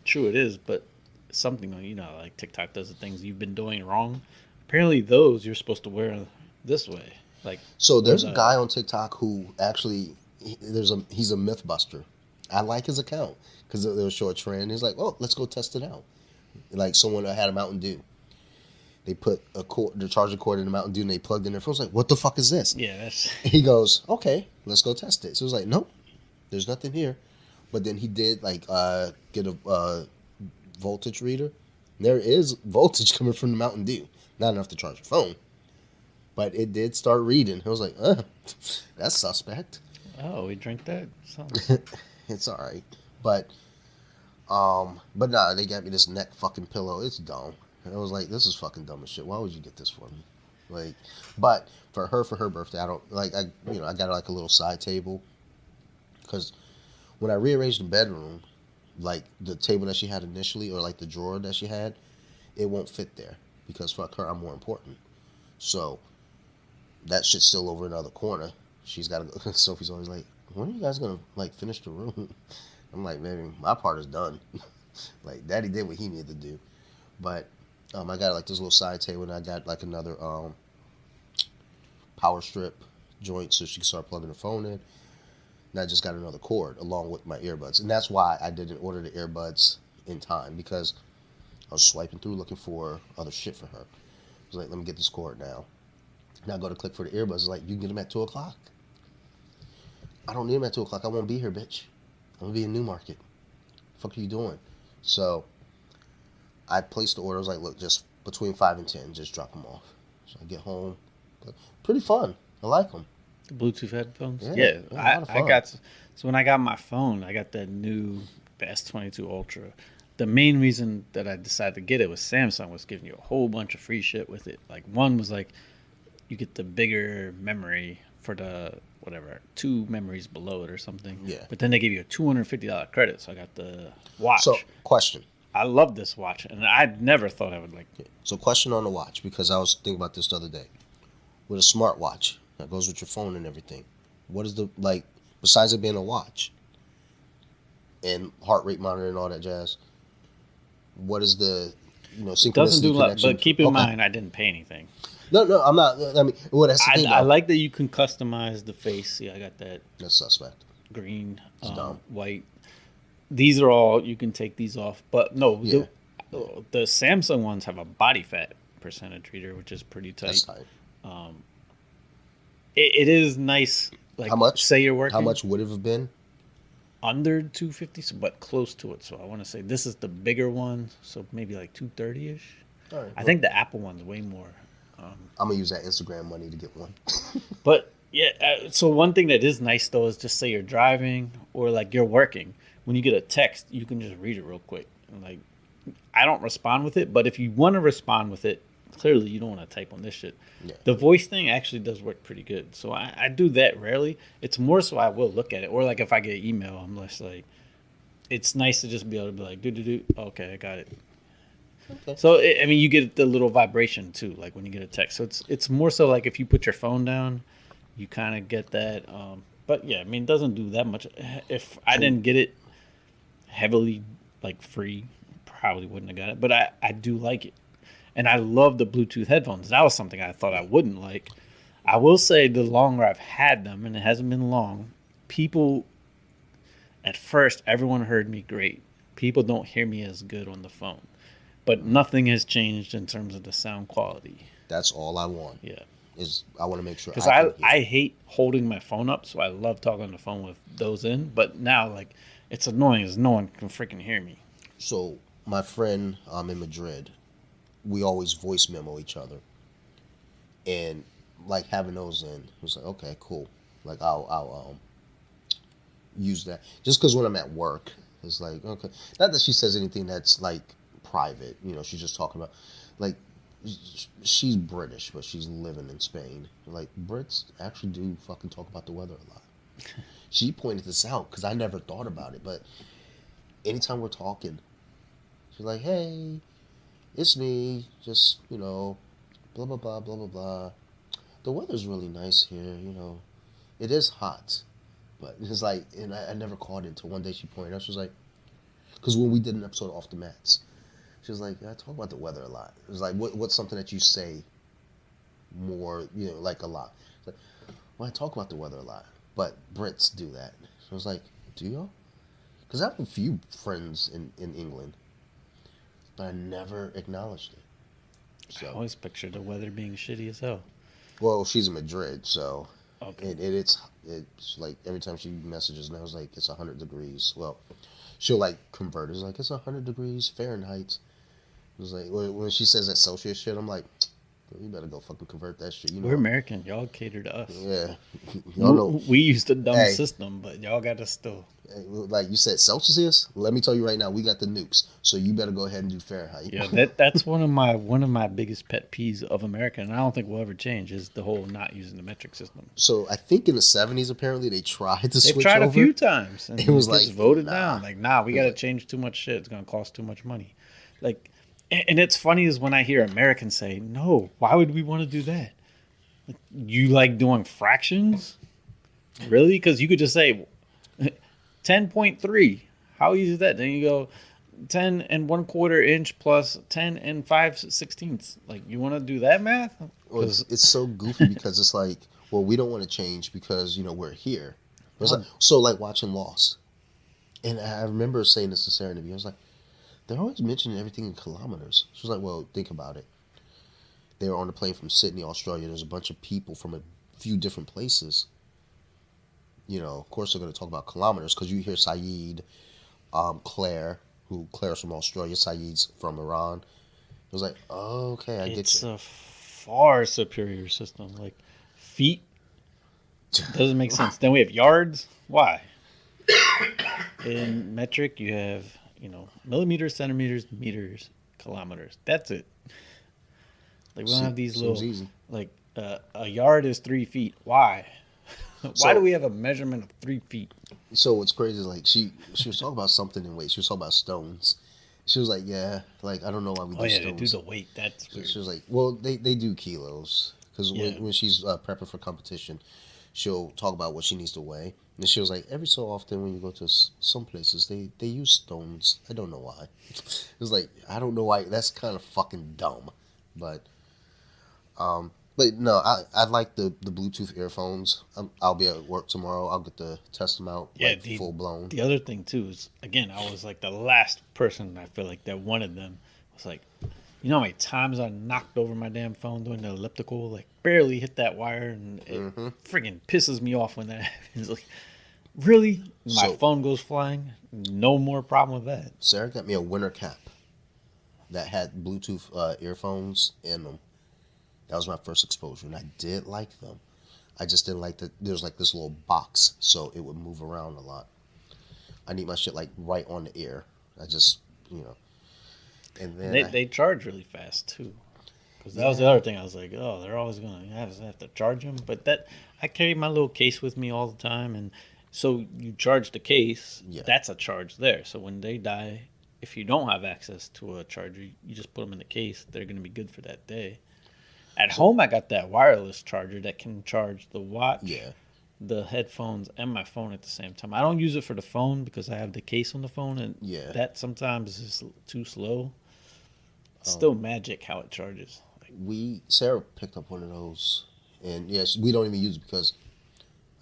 true it is, but something like TikTok does the things you've been doing wrong. Apparently, those you're supposed to wear this way. Like So there's a guy on TikTok who actually he's a myth buster. I like his account because they'll show a trend. He's like, oh, let's go test it out. Like someone had a Mountain Dew. They put the charger cord in the Mountain Dew and they plugged in their phone. I was like, what the fuck is this? yeah, that's He goes, okay, let's go test it. So it was like, nope, there's nothing here. But then he did like get a voltage reader. There is voltage coming from the Mountain Dew. Not enough to charge your phone. But it did start reading. I was like, that's suspect. oh, we drink that. So, It's all right. But nah, they got me this neck fucking pillow. It's dumb. And I was like, this is fucking dumb as shit. Why would you get this for me? Like, but for her birthday, I don't like. I got her like a little side table. Because when I rearranged the bedroom, like the table that she had initially, or like the drawer that she had, it won't fit there because fuck her, I'm more important. So that shit's still over in the other corner. She's got to go. Sophie's always like, when are you guys going to, like, finish the room? I'm like, man, my part is done. Like, Daddy did what he needed to do. But I got, like, this little side table, and I got, like, another power strip joint so she can start plugging her phone in. And I just got another cord along with my earbuds. And that's why I didn't order the earbuds in time, because I was swiping through looking for other shit for her. I was like, let me get this cord now. Now I go to click for the earbuds. It's like, you can get them at 2 o'clock. I don't need them at 2 o'clock. I won't be here, bitch. I'm going to be in Newmarket. The fuck are you doing? So I placed the order. I was like, look, just between 5 and 10, just drop them off. So I get home. Pretty fun. I like them. The Bluetooth headphones? Yeah, a lot of fun. I got, so when I got my phone, I got that new S22 Ultra. The main reason that I decided to get it was Samsung was giving you a whole bunch of free shit with it. Like, one was like, you get the bigger memory for the, whatever, 2 memories below it or something. Yeah. But then they gave you a $250 credit, so I got the watch. So, question. I love this watch, and I never thought I would like it. So, question on the watch, because I was thinking about this the other day. With a smartwatch that goes with your phone and everything, what is the, like, besides it being a watch and heart rate monitor and all that jazz, what is the, synchronicity? It doesn't do a lot, connection? but keep in mind, I didn't pay anything. No, I'm not. I mean, well, that's the thing. I like that you can customize the face. See, I got that. That's suspect. Green, dumb. white. These are all, you can take these off. But no, Yeah. the Samsung ones have a body fat percentage reader, which is pretty tight. That's tight. It is nice. Like, How much? Say you're working. How much would it have been? Under 250, but close to it. So I want to say this is the bigger one, so maybe like 230-ish. All right, I think the Apple one's way more. I'm gonna use that Instagram money to get one. But yeah, so one thing that is nice though is just say you're driving or like you're working. When you get a text, you can just read it real quick. And like, I don't respond with it, but if you want to respond with it, clearly you don't want to type on this shit. Yeah. The voice thing actually does work pretty good. So I do that rarely. It's more so I will look at it. Or like if I get an email, I'm just like, it's nice to just be able to be like, do. Okay, I got it. Okay. So, I mean, you get the little vibration too, like when you get a text. So it's more so like if you put your phone down, you kind of get that. But yeah, I mean, it doesn't do that much. If I didn't get it heavily, like free, probably wouldn't have got it. But I do like it. And I love the Bluetooth headphones. That was something I thought I wouldn't like. I will say the longer I've had them, and it hasn't been long, people, at first, everyone heard me great. People don't hear me as good on the phone. But nothing has changed in terms of the sound quality. That's all I want. Yeah. Is I want to make sure. Because I hate holding my phone up, so I love talking on the phone with those in. But now, like, it's annoying as no one can freaking hear me. So my friend in Madrid, we always voice memo each other. And like having those in, it was like, okay, cool. Like I'll use that. Just because when I'm at work, it's like, okay. Not that she says anything that's like private, she's just talking about, like, she's British, but she's living in Spain. Like, Brits actually do fucking talk about the weather a lot. She pointed this out because I never thought about it, but anytime we're talking, she's like, hey, it's me, just, blah, blah, blah, blah, blah, blah. The weather's really nice here, It is hot, but it's like, and I never caught it until one day she pointed out. She was like, because when we did an episode Off the Mats, she was like, I talk about the weather a lot. It was like, what's something that you say more, like a lot? Like, well, I talk about the weather a lot, but Brits do that. So I was like, do y'all? Because I have a few friends in England, but I never acknowledged it. So, I always picture the weather being shitty as hell. well, she's in Madrid, so Okay. it's like every time she messages now, it's like it's 100 degrees. Well, she'll like convert. It's like it's 100 degrees Fahrenheit. It was like when she says that Celsius shit, I'm like, you better go fucking convert that shit. We're American. Y'all cater to us. Yeah, y'all know. We used a dumb system, but y'all got us still. Like you said, Celsius. Let me tell you right now, we got the nukes. So you better go ahead and do Fahrenheit. Yeah, that's one of my biggest pet peeves of America, and I don't think will ever change. Is the whole not using the metric system. So I think in the 70s, apparently they tried to switch. They've tried over. a few times, and it was like voted down. Like, we got to change too much shit. It's gonna cost too much money. Like, and it's funny is when I hear Americans say, "No, why would we want to do that?" You like doing fractions? Really? Because you could just say 10.3. How easy is that? Then you go 10 and 1/4 inch plus 10 and 5/16. Like, you want to do that math? Well, it's so goofy because it's like, well, we don't want to change because we're here. It's like, so like watching Lost, and I remember saying this to Sarah, and I was like, they're always mentioning everything in kilometers. She was like, well, think about it. They were on a plane from Sydney, Australia. There's a bunch of people from a few different places. Of course, they're going to talk about kilometers because you hear Saeed, Claire's from Australia, Saeed's from Iran. It was like, oh, okay, I get you. It's a far superior system. Like, feet doesn't make sense. Then we have yards. Why? In metric, you have, millimeters, centimeters, meters, kilometers. That's it. Like, we don't have these little, easy. Like, a yard is 3 feet. Why? Why do we have a measurement of 3 feet? So what's crazy is like she was talking about something in weight. She was talking about stones. She was like, yeah, like I don't know why we do stones. They do the weight. That's weird. She was like, well, they do kilos because when she's prepping for competition, she'll talk about what she needs to weigh. And she was like, every so often when you go to some places, they use stones. I don't know why. It was like, I don't know why. That's kind of fucking dumb. But no, I like the Bluetooth earphones. I'll be at work tomorrow. I'll get to test them out. Yeah, full blown. The other thing too is, again, I was like the last person I feel like that wanted them. I was like, you know how many times I knocked over my damn phone doing the elliptical, like barely hit that wire, and it friggin' pisses me off when that happens. Like, really, my phone goes flying. No more problem with that. Sarah got me a winter cap that had Bluetooth earphones in them. That was my first exposure, and I did like them. I just didn't like that there's like this little box, so it would move around a lot. I need my shit like right on the ear. I just, and then they charge really fast too, because that was the other thing. I was like, oh, they're always gonna have to charge them. But I carry my little case with me all the time, and so you charge the case. Yeah. That's a charge there. So when they die, if you don't have access to a charger, you just put them in the case. They're gonna be good for that day. At home, I got that wireless charger that can charge the watch, the headphones, and my phone at the same time. I don't use it for the phone because I have the case on the phone, and that sometimes is too slow. It's still magic how it charges. Sarah picked up one of those, and yes, we don't even use it because,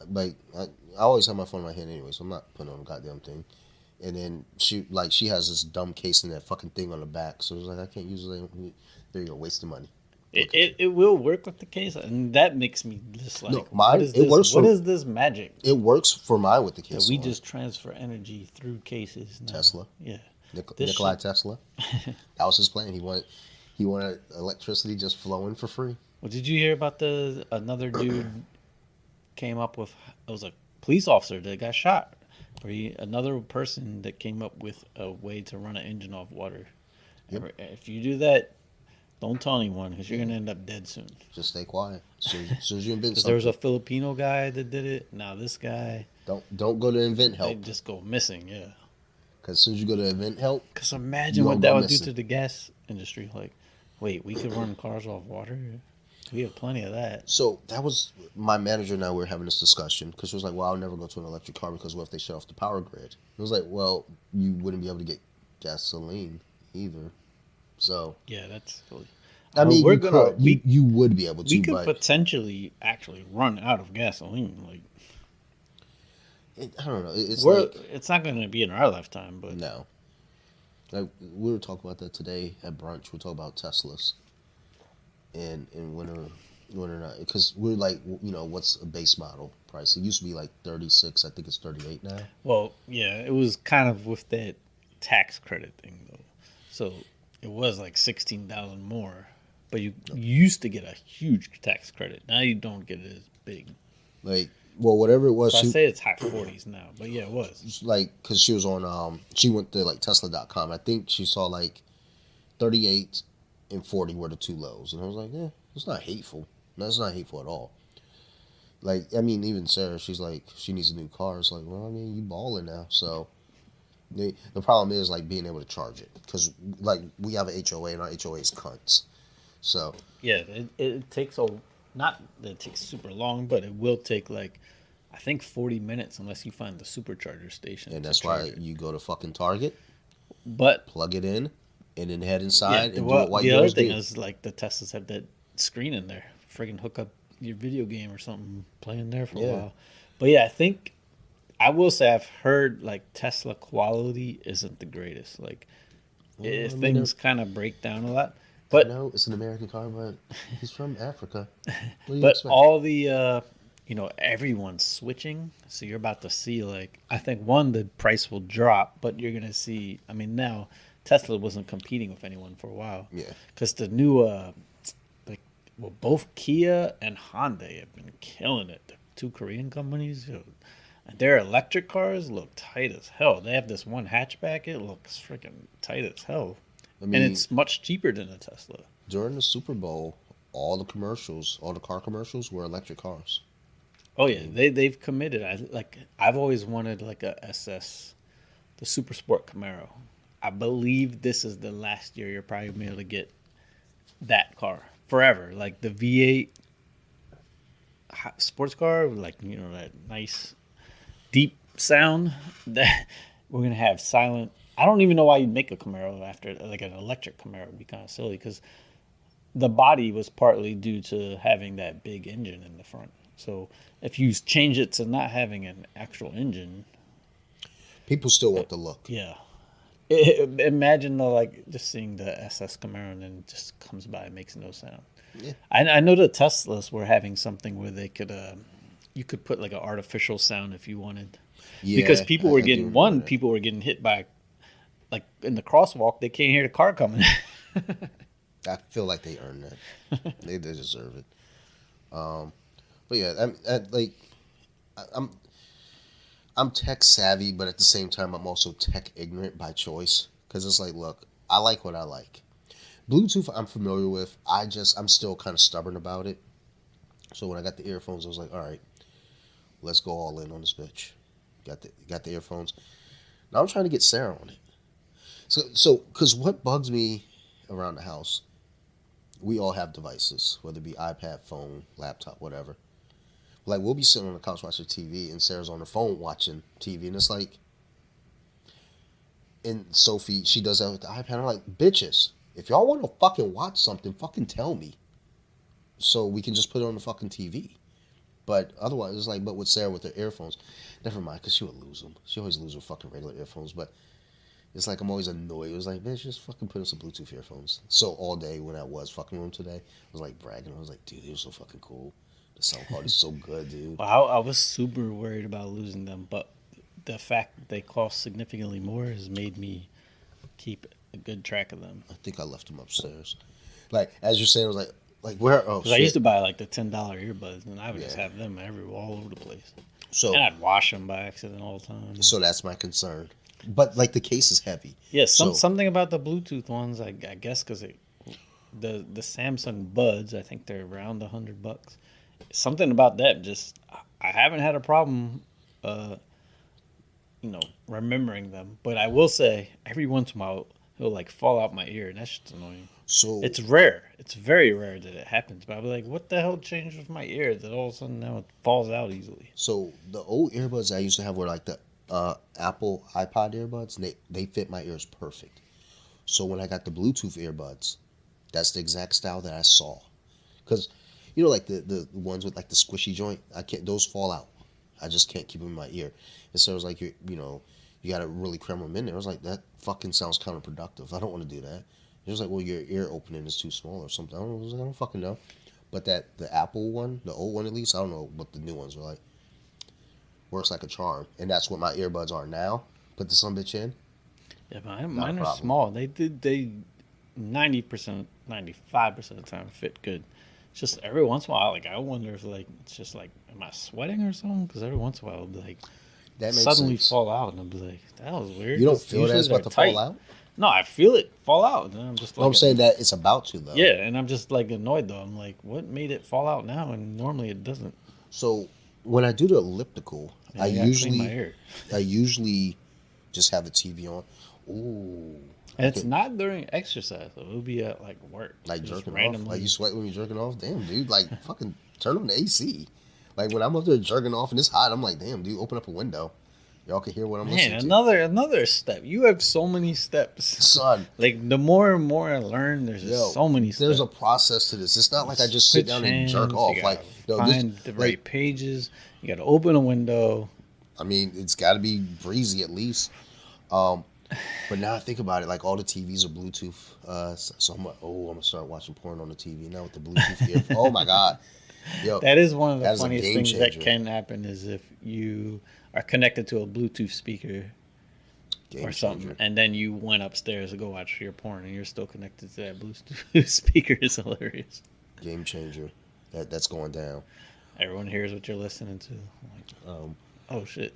like, I always have my phone in my hand anyway, so I'm not putting on a goddamn thing. And then she has this dumb case in that fucking thing on the back, so it's like I can't use it. There you go, wasting money. It will work with the case, and that makes me just like, no, mine, what is this magic? It works for mine with the case. We just transfer energy through cases now. Tesla. Yeah. Nikolai Tesla. That was his plan. He wanted electricity just flowing for free. Well, did you hear about another dude came up with, it was a police officer that got shot, or another person that came up with a way to run an engine off water. Yep. If you do that, don't tell anyone because you're going to end up dead soon. Just stay quiet. As soon as you invent something. There was a Filipino guy that did it. Now this guy. Don't go to invent help. They just go missing, yeah. Because as soon as you go to invent help. Because imagine what that would do to the gas industry. Like, wait, we could run cars off water? We have plenty of that. So that was my manager and I were having this discussion because she was like, well, I'll never go to an electric car because what if they shut off the power grid? I was like, well, you wouldn't be able to get gasoline either. So yeah, that's silly. I mean, you would be able to. We could potentially actually run out of gasoline. Like, I don't know. It's not going to be in our lifetime, but no. Like we were talking about that today at brunch. We were talking about Teslas, and when or not, because we're like, what's a base model price? It used to be like 36. I think it's 38 now. Well, yeah, it was kind of with that tax credit thing though. So it was like 16,000 more, but you used to get a huge tax credit. Now you don't get it as big. Like, well, whatever it was. So I say it's high 40s now, but yeah, it was. Like, because she was on, she went to like Tesla.com. I think she saw like 38 and 40 were the two lows, and I was like, yeah, it's not hateful. No, it's not hateful at all. Like, I mean, even Sarah, she's like, she needs a new car. It's like, well, I mean, you balling now, so. The problem is like being able to charge it because like we have an HOA and our HOA is cunts, so yeah, it takes Not that it takes super long, but it will take like I think 40 minutes unless you find the supercharger station And to that's charge why it. you go to fucking Target, But plug it in, and then head yeah, inside and do what white the other girls thing do. is like the Teslas have that screen in there. Friggin' hook up your video game or something, play in there for a Yeah. while. But yeah, I think I will say I've heard like Tesla quality isn't the greatest. Like Well, I mean, things kind of break down a lot. I But know it's an American car, but he's from Africa. What do you but expect? all the everyone's switching, so you're about to see like I think one the price will drop, but you're gonna see. I mean now Tesla wasn't competing with anyone for a while Yeah. because the new like well both Kia and Hyundai have been killing it. The two Korean companies. Their electric cars look tight as hell. They have this one hatchback. It looks freaking tight as hell, I and mean, it's much cheaper than a Tesla. during the Super Bowl, all the commercials, all the car commercials were electric cars. Oh I yeah, mean, they've committed. I've always wanted like a SS, the Super Sport Camaro. I believe this is the last year you're probably gonna be able to get that car forever. Like the V8 sports car, like that nice deep sound that we're gonna have silent. I don't even know why you'd make a Camaro after like an electric Camaro would be kind of silly because the body was partly due to having that big engine in the front. So if you change it to not having an actual engine, people still want the look. yeah. Imagine the like just seeing the SS Camaro and then it just comes by and makes no sound. Yeah. I know the Teslas were having something where they could you could put like an artificial sound if you wanted because Yeah, I do remember that. people were getting hit by like in the crosswalk they can't hear the car coming. I feel like they earned that. They deserve it. But yeah, I'm tech savvy, but at the same time, I'm also tech ignorant by choice. Because it's like, look, I like what I like. Bluetooth, I'm familiar with. I'm still kind of stubborn about it. So when I got the earphones, I was like, all right, let's go all in on this bitch. Got the earphones. Now I'm trying to get Sarah on it. Because what bugs me around the house, we all have devices, whether it be iPad, phone, laptop, whatever. Like we'll be sitting on the couch watching TV, and Sarah's on the phone watching TV, and it's like, and Sophie, she does that with the iPad. I'm like, bitches, if y'all want to fucking watch something, fucking tell me, so we can just put it on the fucking TV. But otherwise, it's like, but with Sarah with her earphones, never mind, because she would lose them. She always lose her fucking regular earphones. But it's like I'm always annoyed. It was like, bitch, just fucking put in some Bluetooth earphones. So all day when I was fucking with him today, I was like bragging. I was like, dude, they were so fucking cool. The sound quality is so good, dude. Well, I was super worried about losing them, but the fact that they cost significantly more has made me keep a good track of them. I think I left them upstairs. Like as you're saying, I was like where? Oh Because I used shit. to buy like the $10 earbuds, and I would just Yeah. have them everywhere, all over the place. So And I'd wash them by accident all the time. so that's my concern. But like the case is heavy. Yeah, So something about the Bluetooth ones, I guess, because the Samsung Buds, I think they're around $100. Something about that, just I haven't had a problem, uh, remembering them. But I will say, every once in a while, he'll like fall out my ear, and that's just annoying. so It's rare. It's very rare that it happens. But I'll be like, what the hell changed with my ear that all of a sudden now it falls out easily? so the old earbuds I used to have were like the Apple iPod earbuds, and they fit my ears perfect. So when I got the Bluetooth earbuds, that's the exact style that I saw. Because like the ones with like the squishy joint, I can't. Those fall out. I just can't keep them in my ear. And so it was like you got to really cram them in there. I was like, that fucking sounds counterproductive. I don't want to do that. It was like, well, your ear opening is too small or something. I don't know. I was like, I don't fucking know. But the Apple one, the old one at least, I don't know what the new ones are like. Works like a charm, and that's what my earbuds are now. Put the some bitch in. Yeah, Not a mine are problem. small. They 90%, 95% of the time fit good. It's just every once in a while, like I wonder if like it's just like, am I sweating or something? Because every once in a while, it'll be like That makes suddenly sense. fall out, and I'll be like, that was weird. You don't 'cause feel that usually it's they're about to tight. fall out? No, I feel it fall out, and I'm just No, like, I'm saying that it's about to though. yeah, and I'm just like annoyed though. I'm like, what made it fall out now? And normally it doesn't. So when I do the elliptical, Man, I gotta clean my ear. I usually Just have the TV on. Ooh. And it's not during exercise, though. It'll be at like work. Like Just jerking off? randomly. Like you sweat when you're jerking off? Damn, dude. Like fucking turn on the AC. Like when I'm up there jerking off and it's hot, I'm like, damn, dude, open up a window. Y'all can hear what I'm Man, listening to. another step. You have so many steps. Son. Like the more and more I learn, there's just so many steps. There's a process to this. It's not like I just sit down and jerk off. You Like, find the right pages. You got to open a window. I mean, it's got to be breezy at least. But now I think about it, like all the TVs are Bluetooth. So I'm like, I'm gonna start watching porn on the TV now with the Bluetooth here. Oh my god, yo, that is one of the funniest things changer. that can happen is if you are connected to a Bluetooth speaker or something, and then you went upstairs to go watch your porn, and you're still connected to that Bluetooth speaker. Is hilarious. Game changer. That's going down. Everyone hears what you're listening to. Like, oh shit.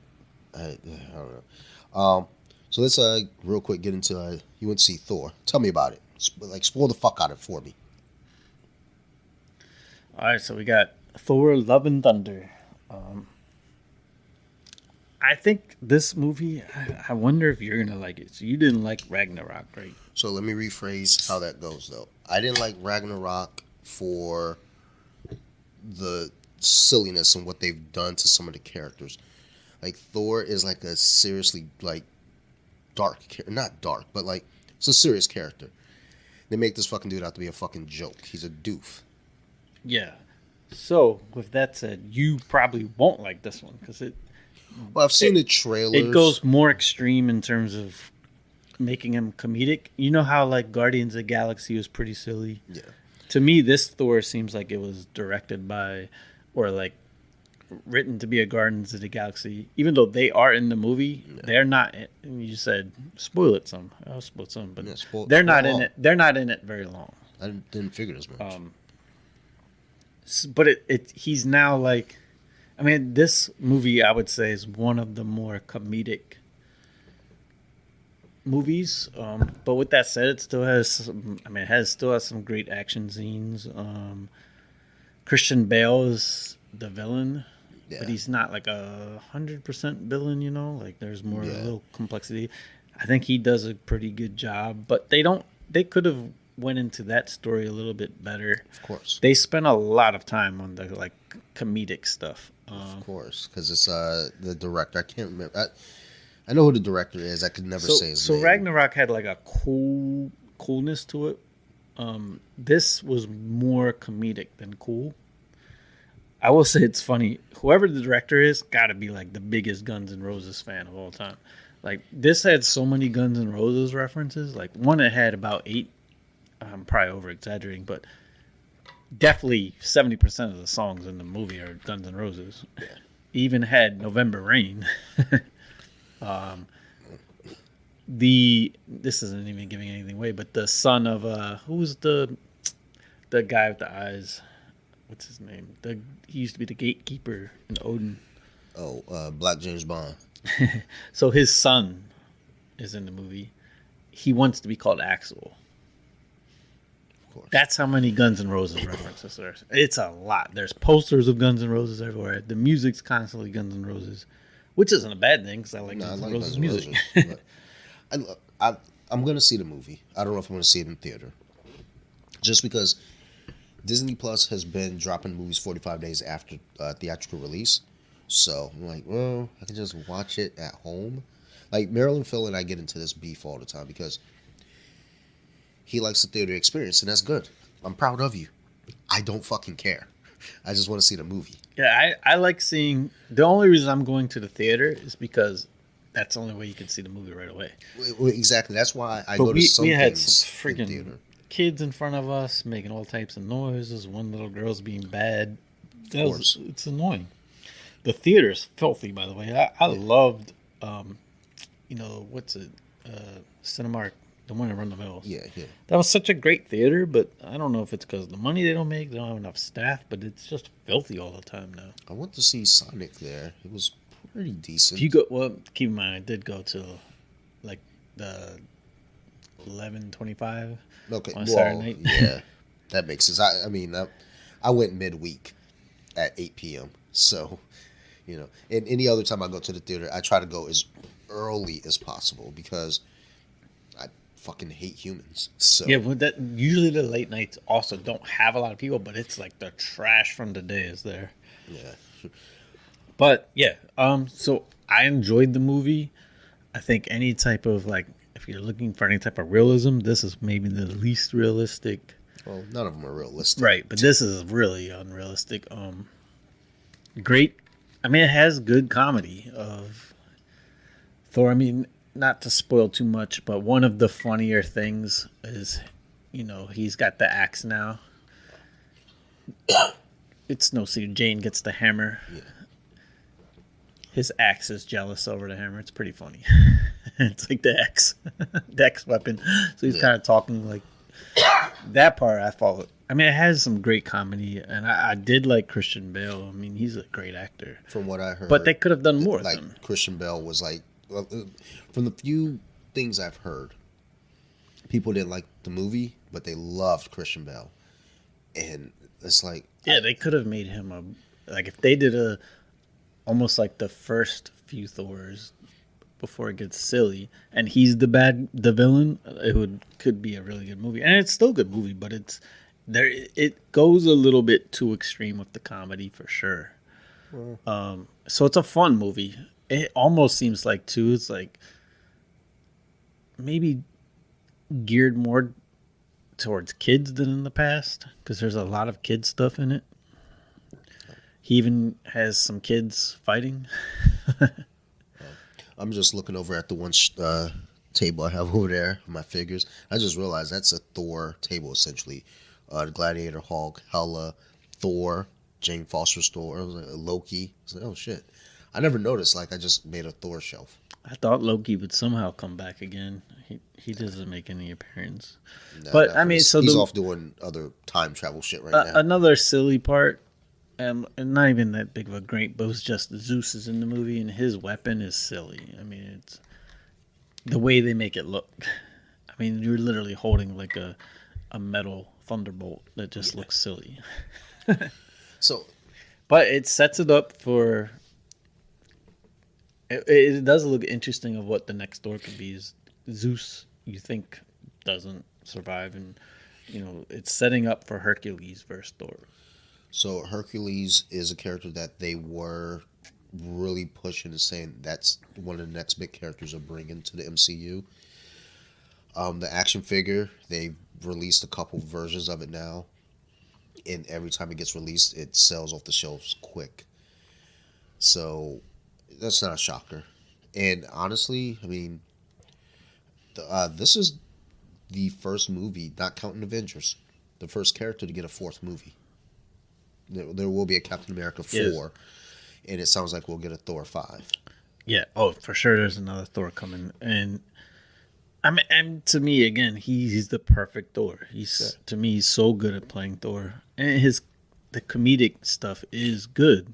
I don't know. So let's real quick get into you went to see Thor. Tell me about it. Like spoil the fuck out of it for me. All right, so we got Thor: Love and Thunder. I think this movie. I wonder if you're gonna like it. So you didn't like Ragnarok, right? So let me rephrase how that goes, though. I didn't like Ragnarok for the silliness and what they've done to some of the characters. Like Thor is like a seriously like dark, not dark, but like it's a serious character. They make this fucking dude out to be a fucking joke. He's a doof. Yeah. So with that said, you probably won't like this one because it. Well, I've seen the trailers. It goes more extreme in terms of making him comedic. You know how like Guardians of the Galaxy was pretty silly. Yeah. To me, this Thor seems like it was directed by, or like written to be a Guardians of the Galaxy. Even though they are in the movie, they're not. You said spoil it some. I'll spoil some, but they're not in it. They're not in it very long. I didn't figure as much. But he's now like, I mean, this movie I would say is one of the more comedic movies. But with that said, it still has some great action scenes. Christian Bale is the villain, but he's not like 100% villain. You know, like there's more a little complexity. I think he does a pretty good job, but they could have went into that story a little bit better. Of course, they spent a lot of time on the like comedic stuff. Of course, because it's the director. I can't remember. I know who the director is. I could never say his name. So Ragnarok had like a coolness to it. This was more comedic than cool. I will say it's funny. Whoever the director is, gotta be like the biggest Guns N' Roses fan of all time. Like this had so many Guns N' Roses references. Like one, it had about 8. I'm probably over exaggerating, but definitely 70% of the songs in the movie are Guns N' Roses. Yeah. Even had November Rain. This isn't even giving anything away, but the son of who's the guy with the eyes? What's his name? He used to be the gatekeeper in Odin. Black James Bond. So his son is in the movie. He wants to be called Axel. That's how many Guns N' Roses references there is. It's a lot. There's posters of Guns N' Roses everywhere. The music's constantly Guns N' Roses, which isn't a bad thing because I like Guns N' Roses music. I'm going to see the movie. I don't know if I'm going to see it in theater. Just because Disney Plus has been dropping movies 45 days after theatrical release. So I'm like, well, I can just watch it at home. Like Marilyn Phil and I get into this beef all the time because he likes the theater experience, and that's good. I'm proud of you. I don't fucking care. I just want to see the movie. Yeah, I like seeing... The only reason I'm going to the theater is because that's the only way you can see the movie right away. Well, exactly. That's why I go to some things. We had some freaking kids in front of us making all types of noises. One little girl's being bad. It's annoying. The theater's filthy, by the way. I loved, what's it? Cinemark. The one in Run the Mills. Yeah. That was such a great theater, but I don't know if it's because of the money they don't make, they don't have enough staff, but it's just filthy all the time now. I went to see Sonic there. It was pretty decent. Keep in mind, I did go to like the 11:25 on Saturday night. Yeah, that makes sense. I went midweek at 8 p.m. So, and any other time I go to the theater, I try to go as early as possible because I fucking hate humans. So Yeah, but that usually the late nights also don't have a lot of people, but it's like the trash from the day is there. yeah, But yeah, so I enjoyed the movie. I think any type of like, if you're looking for any type of realism, this is maybe the least realistic. well, none of them are realistic. Right, but this is really unrealistic. Great. I mean, it has good comedy of Thor. I mean, not to spoil too much, but one of the funnier things is, he's got the axe now. It's no secret. Jane gets the hammer. Yeah. His axe is jealous over the hammer. It's pretty funny. It's like the axe weapon. So he's kind of talking like that part. I follow. I mean, it has some great comedy, and I did like Christian Bale. I mean, he's a great actor. From what I heard, But they could have done more with like him. Christian Bale was like, well, from the few things I've heard, people didn't like the movie, but they loved Christian Bale, and it's like, Yeah, they could have made him like if they did almost like the first few Thors before it gets silly, and he's the villain. Could be a really good movie, and it's still a good movie, but it goes a little bit too extreme with the comedy for sure. So it's a fun movie. It almost seems like too. It's like maybe geared more towards kids than in the past because there's a lot of kid stuff in it. He even has some kids fighting. I'm just looking over at the one table I have over there, my figures. I just realized that's a Thor table essentially. The Gladiator, Hulk, Hela, Thor, Jane Foster's Thor, Loki. I was like, oh shit. I never noticed. Like I just made a Thor shelf. I thought Loki would somehow come back again. He doesn't make any appearance. Nah, But I mean, so he's off doing other time travel shit right now. Another silly part, and not even that big of a great, but it was just Zeus is in the movie and his weapon is silly. I mean, it's the way they make it look. I mean, you're literally holding like a metal thunderbolt that just looks silly. So, but it sets it up for. It does look interesting of what the next Thor could be. Is Zeus? You think doesn't survive, and it's setting up for Hercules versus Thor. So Hercules is a character that they were really pushing and saying that's one of the next big characters to bring into the MCU. The action figure, they've released a couple versions of it now, and every time it gets released, it sells off the shelves quick. So that's not a shocker. And honestly, I mean, this is the first movie, not counting Avengers, the first character to get a fourth movie. There will be a Captain America 4, yes. And it sounds like we'll get a Thor 5. Yeah, oh, for sure there's another Thor coming. And I mean, and to me, again, he's the perfect Thor. To me, he's so good at playing Thor. And the comedic stuff is good.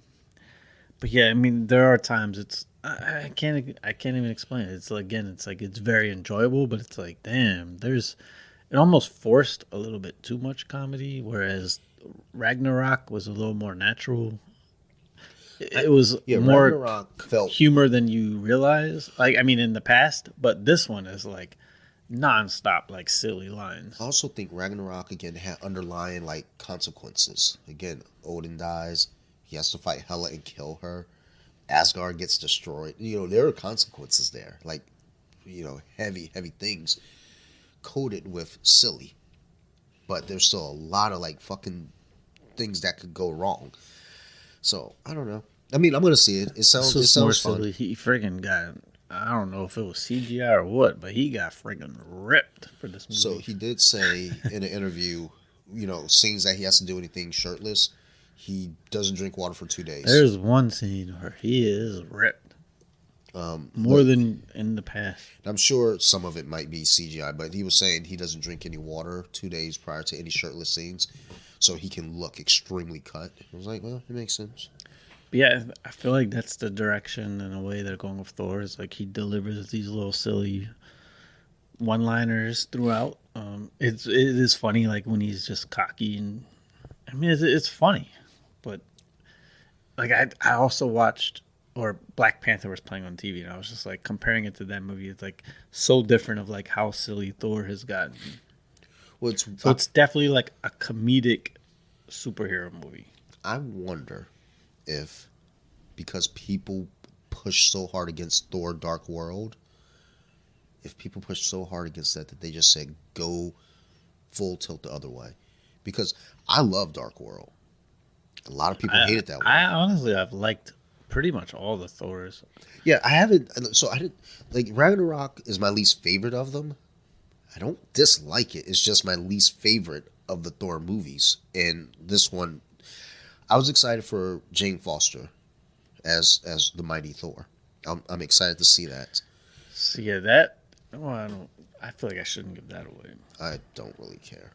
But yeah, I mean, there are times I can't even explain it. It's very enjoyable, but it's like, damn, it almost forced a little bit too much comedy, whereas Ragnarok was a little more natural. It was more Ragnarok felt humor than you realize. Like, I mean, in the past, but this one is like nonstop, like silly lines. I also think Ragnarok again had underlying like consequences. Again, Odin dies. He has to fight Hela and kill her. Asgard gets destroyed. There are consequences there. Like, heavy, heavy things coated with silly. But there's still a lot of like fucking things that could go wrong. So I don't know. I mean, I'm gonna see it. It sounds fun. Silly. He friggin' got. I don't know if it was CGI or what, but he got friggin' ripped for this movie. So he did say in an interview, scenes that he has to do anything shirtless, he doesn't drink water for 2 days. There's one scene where he is ripped. More than in the past. I'm sure some of it might be CGI, but he was saying he doesn't drink any water 2 days prior to any shirtless scenes, so he can look extremely cut. I was like, well, it makes sense. But yeah, I feel like that's the direction and the way they're going with Thor. Is like he delivers these little silly one-liners throughout. It is funny, like when he's just cocky, and I mean it's funny, but like I also watched or Black Panther was playing on TV, and I was just like comparing it to that movie. It's like so different of like how silly Thor has gotten. Well, So it's definitely like a comedic superhero movie. I wonder if because people push so hard against Thor: Dark World, if people push so hard against that they just said go full tilt the other way. Because I love Dark World. A lot of people hate it that way. I honestly, I've liked pretty much all the Thors. Yeah, I haven't. So I didn't like Ragnarok is my least favorite of them. I don't dislike it. It's just my least favorite of the Thor movies. And this one, I was excited for Jane Foster as the mighty Thor. I'm excited to see that. So yeah, that. Well, I don't. I feel like I shouldn't give that away. I don't really care.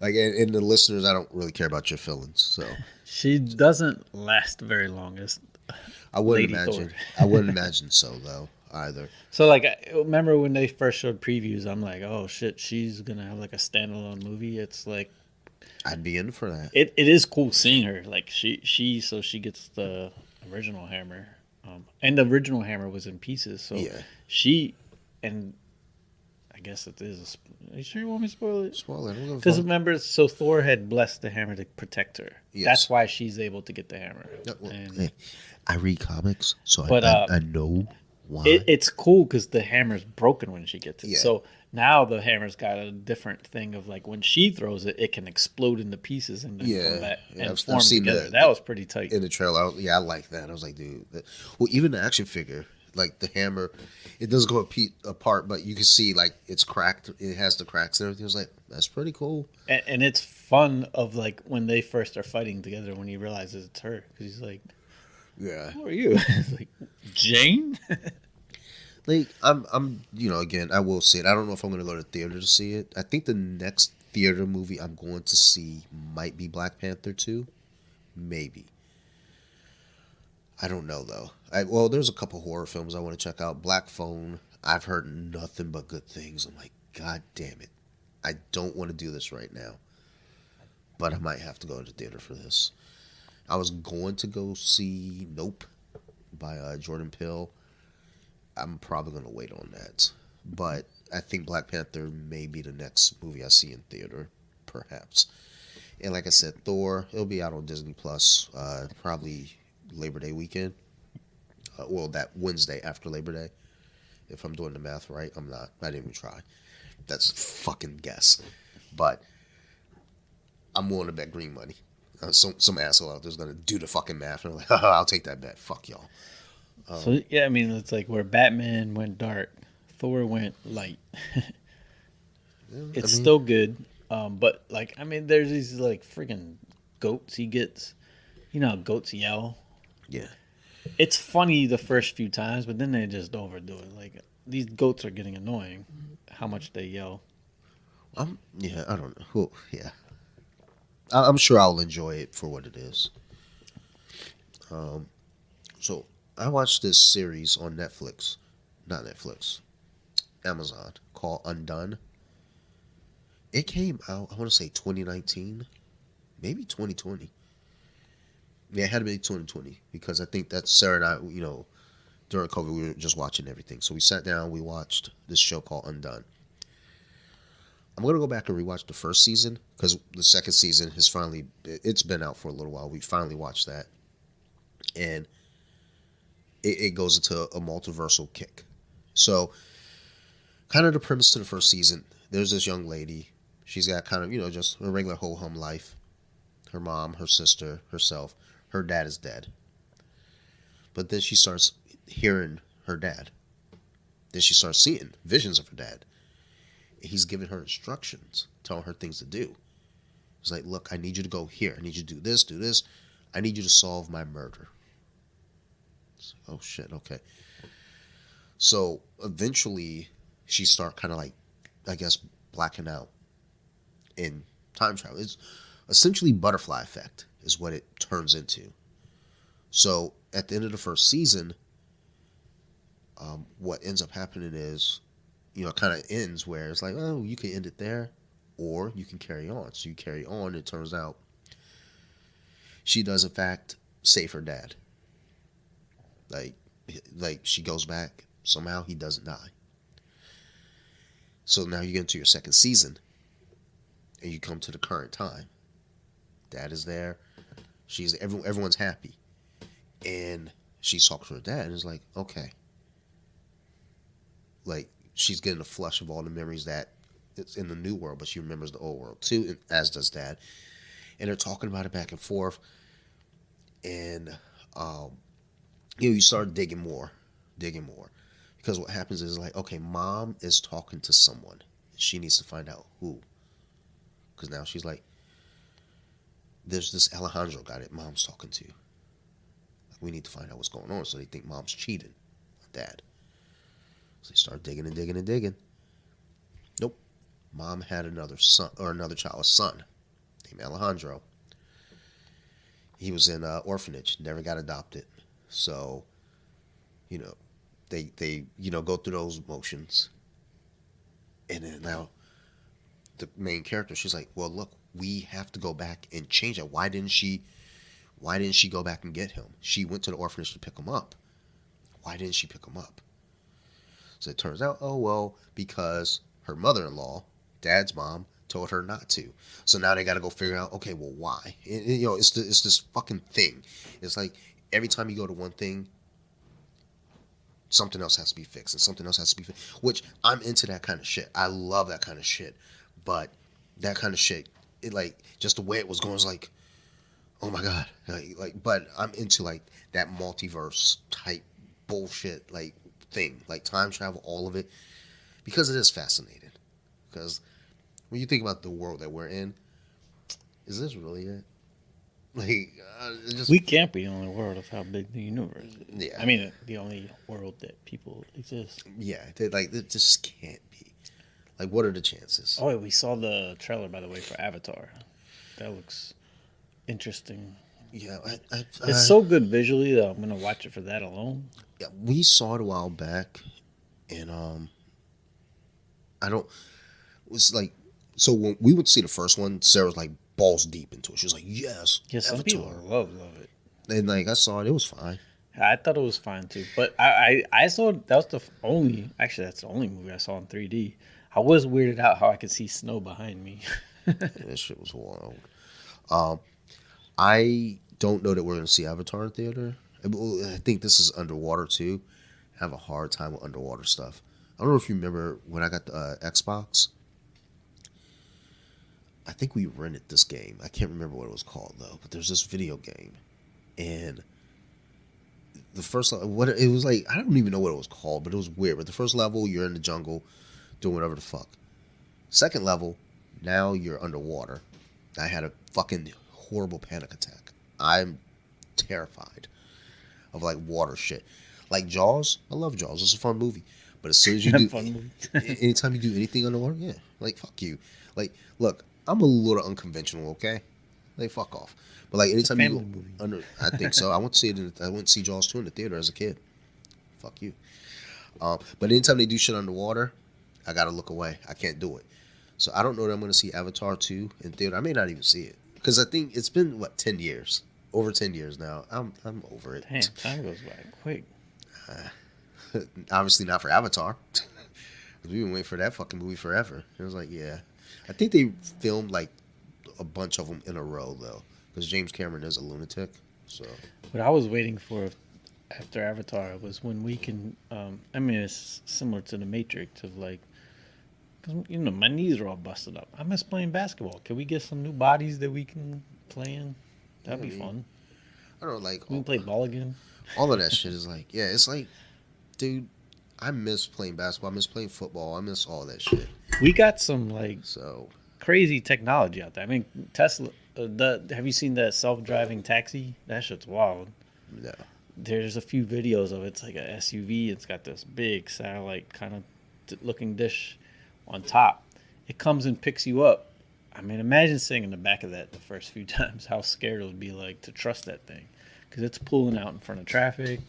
Like, and the listeners, I don't really care about your feelings. So She doesn't last very long as I wouldn't Lady imagine. Thor. I wouldn't imagine so though either. So like, I remember when they first showed previews, I'm like, oh shit, she's gonna have like a standalone movie. It's like I'd be in for that. it is cool seeing her. Like she gets the original hammer, and the original hammer was in pieces. So Yeah. she and I guess it is. Are you sure you want me to spoil it? Spoiler. I don't give a Because fuck. remember, so Thor had blessed the hammer to protect her. Yes. That's why she's able to get the hammer. No, well, And hey, I read comics, so But, I know why. it's cool because the hammer's broken when she gets it. Yeah. So now the hammer's got a different thing of like when she throws it, it can explode into pieces and then Yeah. come back Yeah, and I've form seen together. that. That was pretty tight. In the trailer, I like that. I was like, dude. Well, even the action figure, like the hammer, it does go apart, but you can see like it's cracked. It has the cracks and everything. I was like, that's pretty cool. And it's fun of like when they first are fighting together when he realizes it's her because he's like, Yeah. "Who are you?" It's like Jane. Like I'm again, I will see it. I don't know if I'm gonna go to theater to see it. I think the next theater movie I'm going to see might be Black Panther 2. Maybe. I don't know though. Well, there's a couple horror films I want to check out. Black Phone. I've heard nothing but good things. I'm like, God damn it. I don't want to do this right now. But I might have to go to the theater for this. I was going to go see Nope by Jordan Peele. I'm probably going to wait on that. But I think Black Panther may be the next movie I see in theater, perhaps. And like I said, Thor, it'll be out on Disney Plus probably Labor Day weekend. Well, that Wednesday after Labor Day. If I'm doing the math right, I'm not. I didn't even try. That's fucking guess. But I'm willing to bet green money. Some asshole out there's gonna do the fucking math and I'm like, haha, I'll take that bet. Fuck y'all. So yeah, I mean it's like where Batman went dark, Thor went light. It's still good, but like I mean, there's these like freaking goats he gets. You know how goats yell. Yeah. It's funny the first few times, but then they just overdo it. Like these goats are getting annoying. How much they yell. I don't know. Well, yeah. I'm sure I'll enjoy it for what it is. So I watched this series on Netflix, not Netflix, Amazon, called Undone. It came out, I want to say 2019, maybe 2020. Yeah, it had to be 2020 because I think that Sarah and I, during COVID, we were just watching everything. So we sat down, we watched this show called Undone. I'm going to go back and rewatch the first season because the second season it's been out for a little while. We finally watched that. And it goes into a multiversal kick. So kind of the premise to the first season, there's this young lady. She's got kind of, just a regular ho-hum life. Her mom, her sister, herself. Her dad is dead. But then she starts hearing her dad. Then she starts seeing visions of her dad. He's giving her instructions, telling her things to do. He's like, look, I need you to go here. I need you to do this, do this. I need you to solve my murder. Oh, shit, okay. So eventually she start kind of like, I guess, blacking out in time travel. It's essentially butterfly effect is what it turns into. So at the end of the first season, what ends up happening is, it kind of ends where it's like, oh, you can end it there or you can carry on. So you carry on. It turns out she does, in fact, save her dad. Like, she goes back. Somehow he doesn't die. So now you get into your second season, and you come to the current time. Dad is there. Everyone's happy, and she talks to her dad, and is like, okay, like she's getting a flush of all the memories that it's in the new world, but she remembers the old world too, and as does Dad. And they're talking about it back and forth, and you start digging more, because what happens is like, okay, Mom is talking to someone. She needs to find out who, because now she's like, there's this Alejandro guy that Mom's talking to. Like, we need to find out what's going on. So they think Mom's cheating on Dad. So they start digging and digging and digging. Nope. Mom had another son, or another child's son, named Alejandro. He was in an orphanage, never got adopted. So, they go through those motions. And then now the main character, she's like, well, look, we have to go back and change it. Why didn't she go back and get him? She went to the orphanage to pick him up. Why didn't she pick him up? So it turns out, oh, well, because her mother-in-law, Dad's mom, told her not to. So now they got to go figure out, okay, well, why? It's this fucking thing. It's like every time you go to one thing, something else has to be fixed, and something else has to be fixed. Which, I'm into that kind of shit. I love that kind of shit. But that kind of shit, it like, just the way it was going was like, oh my God. But I'm into like that multiverse type bullshit like thing. Like time travel, all of it. Because it is fascinating. Because when you think about the world that we're in, is this really it? Like, We can't be the only world of how big the universe is. Yeah. I mean, the only world that people exist. Yeah, it just can't be. Like, what are the chances? Oh, we saw the trailer, by the way, for Avatar. That looks interesting. Yeah, It's so good visually that I'm gonna watch it for that alone. yeah, we saw it a while back, and I don't. It was like, so when we would see the first one, Sarah was like balls deep into it. She was like, "Yes, Yeah, some Avatar." people love it. And like I saw it, it was fine. I thought it was fine too, but I saw that was the only, actually that's the only movie I saw in 3D. I was weirded out how I could see snow behind me. Yeah, that shit was wild. I don't know that we're gonna see Avatar in theater. I think this is underwater too. I have a hard time with underwater stuff. I don't know if you remember when I got the Xbox. I think we rented this game. I can't remember what it was called though. But there's this video game, and the first what it was like, I don't even know what it was called, but it was weird. But the first level, you're in the jungle, doing whatever the fuck. Second level, now you're underwater. I had a fucking horrible panic attack. I'm terrified of like water shit. Like Jaws, I love Jaws. It's a fun movie. But as soon as you do, Fun movie. anytime you do anything underwater, yeah, like fuck you. Like, look, I'm a little unconventional, okay? Like, fuck off. But like, anytime you family movie. I think so. I went to see it. I went to see Jaws 2 in the theater as a kid. Fuck you. But anytime they do shit underwater, I gotta look away. I can't do it. So I don't know that I'm gonna see Avatar 2 in theater. I may not even see it because I think it's been 10 years, over 10 years now. I'm over it. Damn, time goes by quick. Obviously not for Avatar. We've been waiting for that fucking movie forever. It was like, yeah. I think they filmed like a bunch of them in a row though, because James Cameron is a lunatic. So What I was waiting for after Avatar was when we can. I mean, it's similar to the Matrix of like, cause my knees are all busted up. I miss playing basketball. Can we get some new bodies that we can play in? That'd be fun. I don't know, like We can play ball again. all of that shit is like, yeah, it's like, dude, I miss playing basketball. I miss playing football. I miss all that shit. We got some like So crazy technology out there. I mean, Tesla. Have you seen that self-driving taxi? That shit's wild. no, There's a few videos of it. It's like a SUV. It's got this big satellite kind of looking dish on top. It comes and picks you up. I mean, imagine sitting in the back of that the first few times. How scared it would be like to trust that thing, because it's pulling out in front of traffic.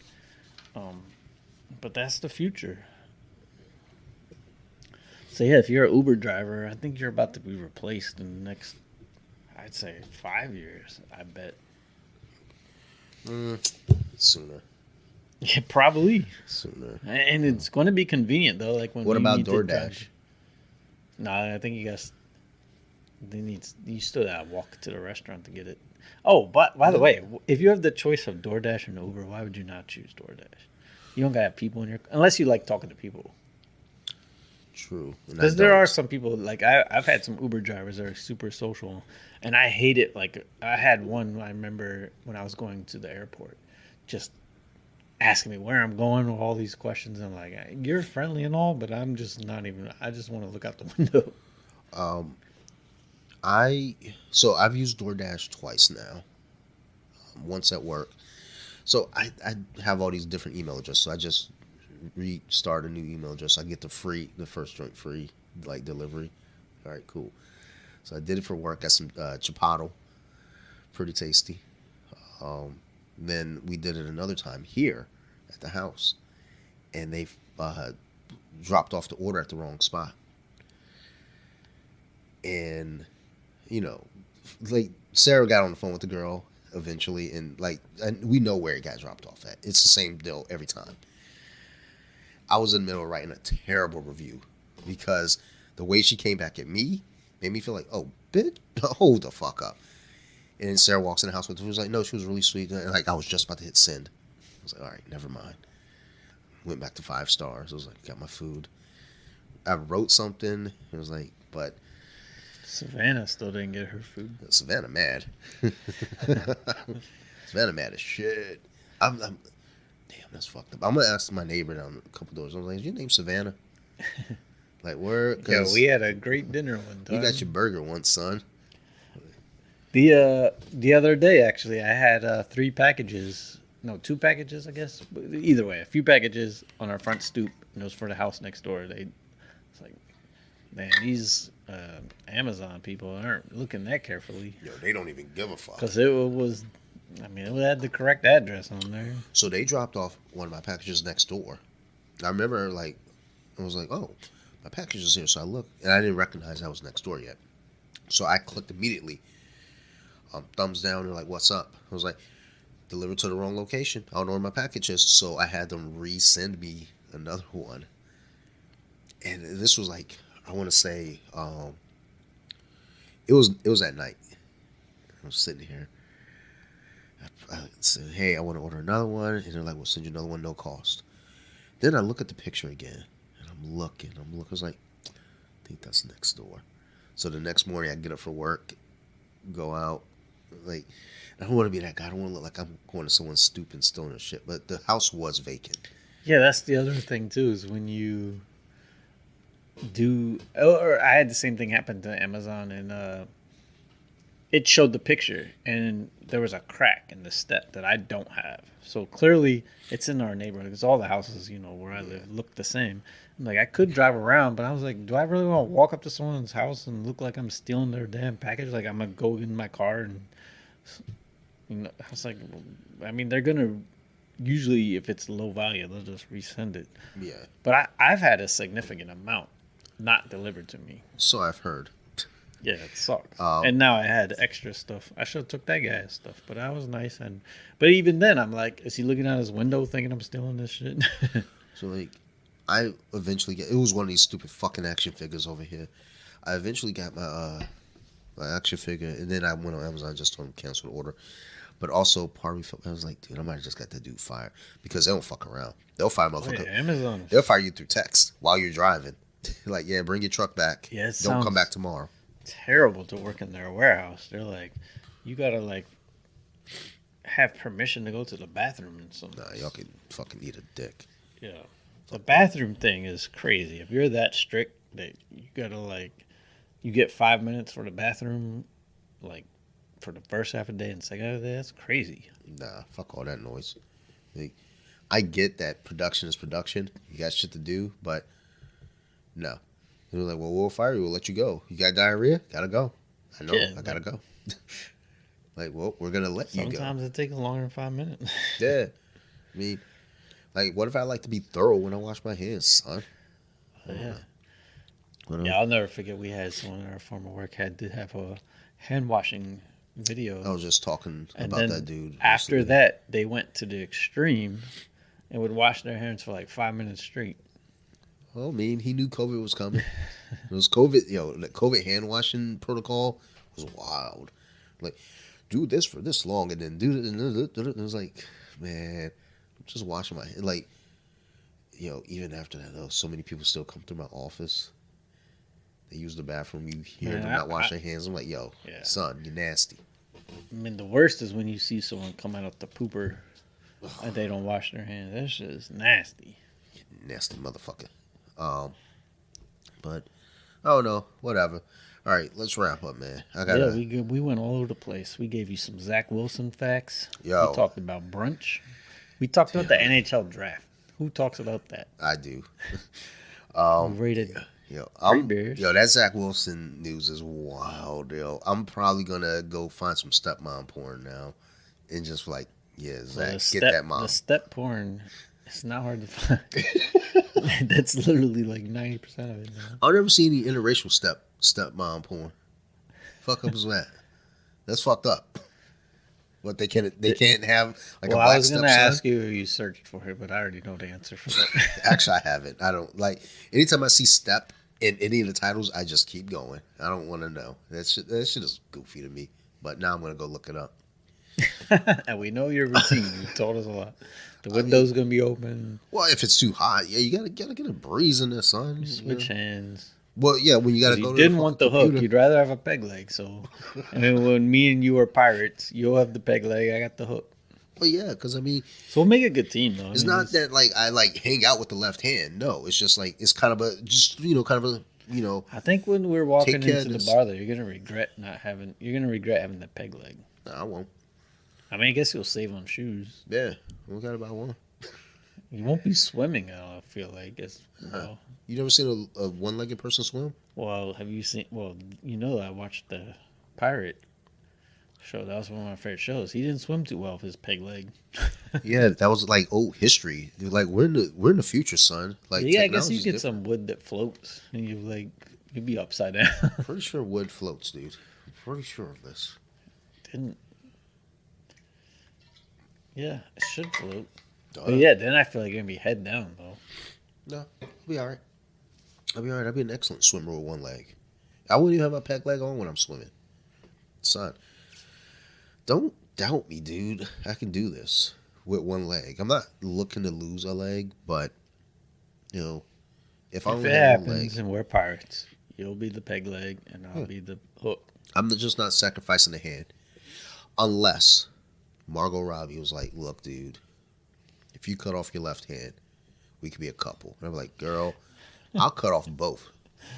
But that's the future. So yeah, if you're an Uber driver, I think you're about to be replaced in the next, I'd say 5 years. I bet. sooner. Yeah, probably. sooner. And it's going to be convenient though. Like when What you about need to drive. DoorDash? Nah, I think you guys. They need. You still gotta walk to the restaurant to get it. Oh, but by the way, if you have the choice of DoorDash and Uber, why would you not choose DoorDash? You don't gotta have people in your unless you like talking to people. True, and I Because there are don't. some people like I've had some Uber drivers that are super social, and I hate it. Like I had one I remember when I was going to the airport, just asking me where I'm going with all these questions. I'm like, you're friendly and all, but I'm just not even. I just want to look out the window. Um, I so I've used DoorDash twice now. Once at work. So I have all these different email addresses. So I just restart a new email address. I get the first joint free, like delivery. All right, cool. So I did it for work. Got some chipotle, pretty tasty. Then we did it another time here at the house, and they uh, dropped off the order at the wrong spot. And you know, like Sarah got on the phone with the girl eventually, and we know where it got dropped off at. It's the same deal every time. I was in the middle of writing a terrible review because the way she came back at me made me feel like, oh, bitch, hold the fuck up. And then Sarah walks in the house with her. She was like, no, she was really sweet. And like, I was just about to hit send. I was like, all right, never mind. Went back to 5 stars. I was like, got my food. I wrote something. It was like, but Savannah still didn't get her food. Savannah mad. Savannah mad as shit. I'm damn, that's fucked up. I'm gonna ask my neighbor down a couple doors. I was like, is your name Savannah? Like, where? Yeah, we had a great dinner one time. You got your burger once, son. The other day actually, I had 3 packages. No, 2 packages, I guess. But either way, a few packages on our front stoop, and it was for the house next door. It's like, man, these Amazon people aren't looking that carefully. Yo, they don't even give a fuck. Because it was, I mean, it had the correct address on there. So they dropped off one of my packages next door. I remember, like, I was like, oh, my package is here. So I looked, and I didn't recognize I was next door yet. So I clicked immediately. Thumbs down, and like, what's up? I was like, delivered to the wrong location. I don't know where my package is. So I had them resend me another one. And this was like, I want to say, it was at night. I was sitting here. I said, hey, I want to order another one. And they're like, we'll send you another one, no cost. Then I look at the picture again. And I'm looking. I was like, I think that's next door. So the next morning I get up for work, go out. Like, I don't want to be that guy. I don't want to look like I'm going to someone's stoop and stealing their shit. But the house was vacant. Yeah, that's the other thing too, is when you do, or I had the same thing happen to Amazon, and it showed the picture, and there was a crack in the step that I don't have. So clearly, it's in our neighborhood because all the houses, where I live, look the same. Like, I could drive around, but I was like, do I really want to walk up to someone's house and look like I'm stealing their damn package? Like, I'm gonna go in my car and, I was like, I mean, they're gonna usually, if it's low value, they'll just resend it. Yeah. But I've had a significant amount not delivered to me. So I've heard. Yeah, it sucks. And now I had extra stuff. I should have took that guy's stuff, but I was nice. But even then, I'm like, is he looking out his window thinking I'm stealing this shit? So, like, I eventually it was one of these stupid fucking action figures over here. I eventually got my action figure, and then I went on Amazon just to cancel the order. But also, part of me felt, I was like, dude, I might have just got that dude fired. Because they don't fuck around. They'll fire motherfucker. Amazon. They'll fire you through text while you're driving. Like, yeah, bring your truck back. Yeah, don't come back tomorrow. Terrible to work in their warehouse. They're like, you gotta, like, have permission to go to the bathroom and something. Nah, y'all can fucking eat a dick. Yeah. The bathroom thing is crazy. If you're that strict that you gotta, like, you get 5 minutes for the bathroom, like, for the first half of the day and second half of the day, that's crazy. Nah, fuck all that noise. Like, I get that production is production. You got shit to do, but no. They were like, well, we'll fire you. We'll let you go. You got diarrhea? Gotta go. I know. Yeah, I gotta go. Like, well, we're gonna let you go. Sometimes it takes longer than 5 minutes. Yeah. I mean, like, what if I like to be thorough when I wash my hands, son? Yeah. Yeah, I'll never forget we had someone in our former work did have a hand washing video. I was just talking and about then that dude. After that, they went to the extreme and would wash their hands for like 5 minutes straight. Well, I mean, he knew COVID was coming. It was COVID, the COVID hand washing protocol was wild. Like, do this for this long and then do it. And it was like, man, I'm just washing my hands. Like, even after that, though, so many people still come through my office. They use the bathroom. You hear them not wash their hands. I'm like, son, you're nasty. I mean, the worst is when you see someone come out of the pooper and they don't wash their hands. That shit is nasty. Nasty motherfucker. But I don't know. Whatever. All right, let's wrap up, man. We went all over the place. We gave you some Zach Wilson facts. Yo. We talked about brunch. We talked about the NHL draft. Who talks about that? I do. We rated beers. That Zach Wilson news is wild, yo. I'm probably gonna go find some stepmom porn now, and just Zach, get that mom. The step porn, it's not hard to find. That's literally like 90% of it now. I've never seen any interracial stepmom porn. Fuck up is that? That's fucked up. What they can't have like a black stepson? I was gonna ask you if you searched for it, but I already know the answer for that. Actually, I haven't. I don't like. Anytime I see step in any of the titles, I just keep going. I don't want to know. That shit is goofy to me. But now I'm gonna go look it up. And we know your routine. You told us a lot. The window's gonna be open. Well, if it's too hot, you gotta get a breeze in there, son. Switch hands. Well, yeah, when you gotta go. You didn't want the hook. You'd rather have a peg leg. So, and then when me and you are pirates, you'll have the peg leg. I got the hook. Well, yeah, because I mean, so we'll make a good team, though. It's not that like I hang out with the left hand. No, it's just like it's kind of a. I think when we're walking into the bar, though, you're gonna regret having the peg leg. No, I won't. I mean, I guess you'll save on shoes. Yeah, we got about one. You won't be swimming, I feel like. You never seen a one-legged person swim? Well, have you seen... Well, I watched the Pirate show. That was one of my favorite shows. He didn't swim too well with his peg leg. Yeah, that was like old history. Dude, like, we're in the future, son. Like, yeah, I guess you get some wood that floats, and you'd be upside down. Pretty sure wood floats, dude. I'm pretty sure of this. Didn't... Yeah, it should float. But yeah, then I feel like you're going to be head down, though. No, I'll be all right. I'll be an excellent swimmer with one leg. I wouldn't even have my peg leg on when I'm swimming. Son, don't doubt me, dude. I can do this with one leg. I'm not looking to lose a leg, but, if it happens and we're pirates, you'll be the peg leg and I'll be the hook. I'm just not sacrificing the hand. Unless Margot Robbie was like, look, dude, if you cut off your left hand, we could be a couple. And I'm like, girl, I'll cut off both.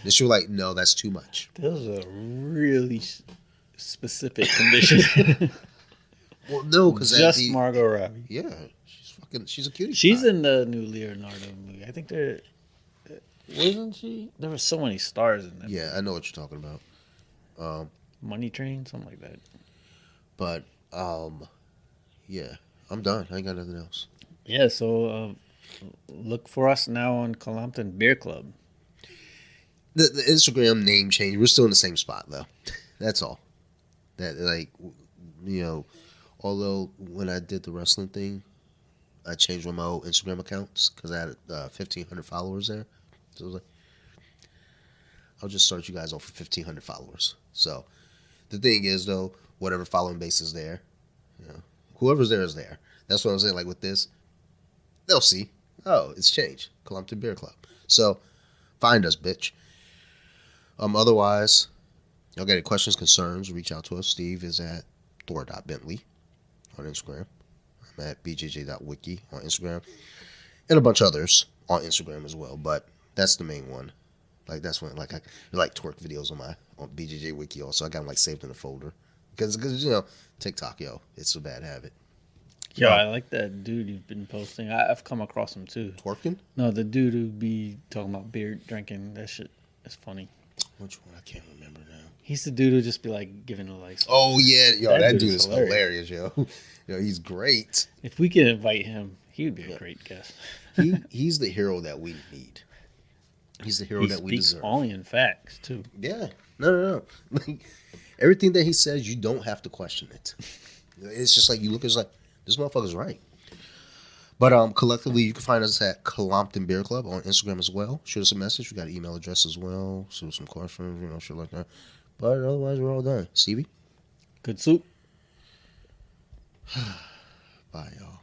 And she was like, no, that's too much. Those are really specific conditions. Well, no, because just Margot Robbie. Yeah, she's a cutie. She's in the new Leonardo movie. I think wasn't she? There were so many stars in that. Yeah, I know what you're talking about. Money Train, something like that. But yeah, I'm done. I ain't got nothing else. Yeah, so look for us now on Colompton Beer Club. The Instagram name change. We're still in the same spot though. That's all. Although when I did the wrestling thing, I changed one of my old Instagram accounts because I had 1,500 followers there. So I was like, I'll just start you guys off with 1,500 followers. So the thing is though, whatever following base is there, whoever's there is there. That's what I'm saying. Like with this, they'll see. Oh, it's changed. Colompton Beer Club. So find us, bitch. Otherwise, y'all got any questions, concerns, reach out to us. Steve is at Thor.Bentley on Instagram. I'm at bjj.wiki on Instagram. And a bunch of others on Instagram as well. But that's the main one. Like that's when I like twerk videos on BJJ Wiki also. I got them saved in a folder. Because TikTok, it's a bad habit. Yo, I like that dude you've been posting. I've come across him too. Twerking? No, the dude who be talking about beer drinking. That shit is funny. Which one? I can't remember now. He's the dude who just be giving a Oh yeah, that dude is hilarious, yo. He's great. If we could invite him, he would be a great guest. He's the hero that we need. He's the hero that we deserve. Only in facts too. Yeah. No. Everything that he says, you don't have to question it. It's just like you look, it's like this motherfucker's right. But collectively, you can find us at Colompton Beer Club on Instagram as well. Shoot us a message. We got an email address as well. Shoot us some questions, shit like that. But otherwise, we're all done. Stevie? Good soup. Bye, y'all.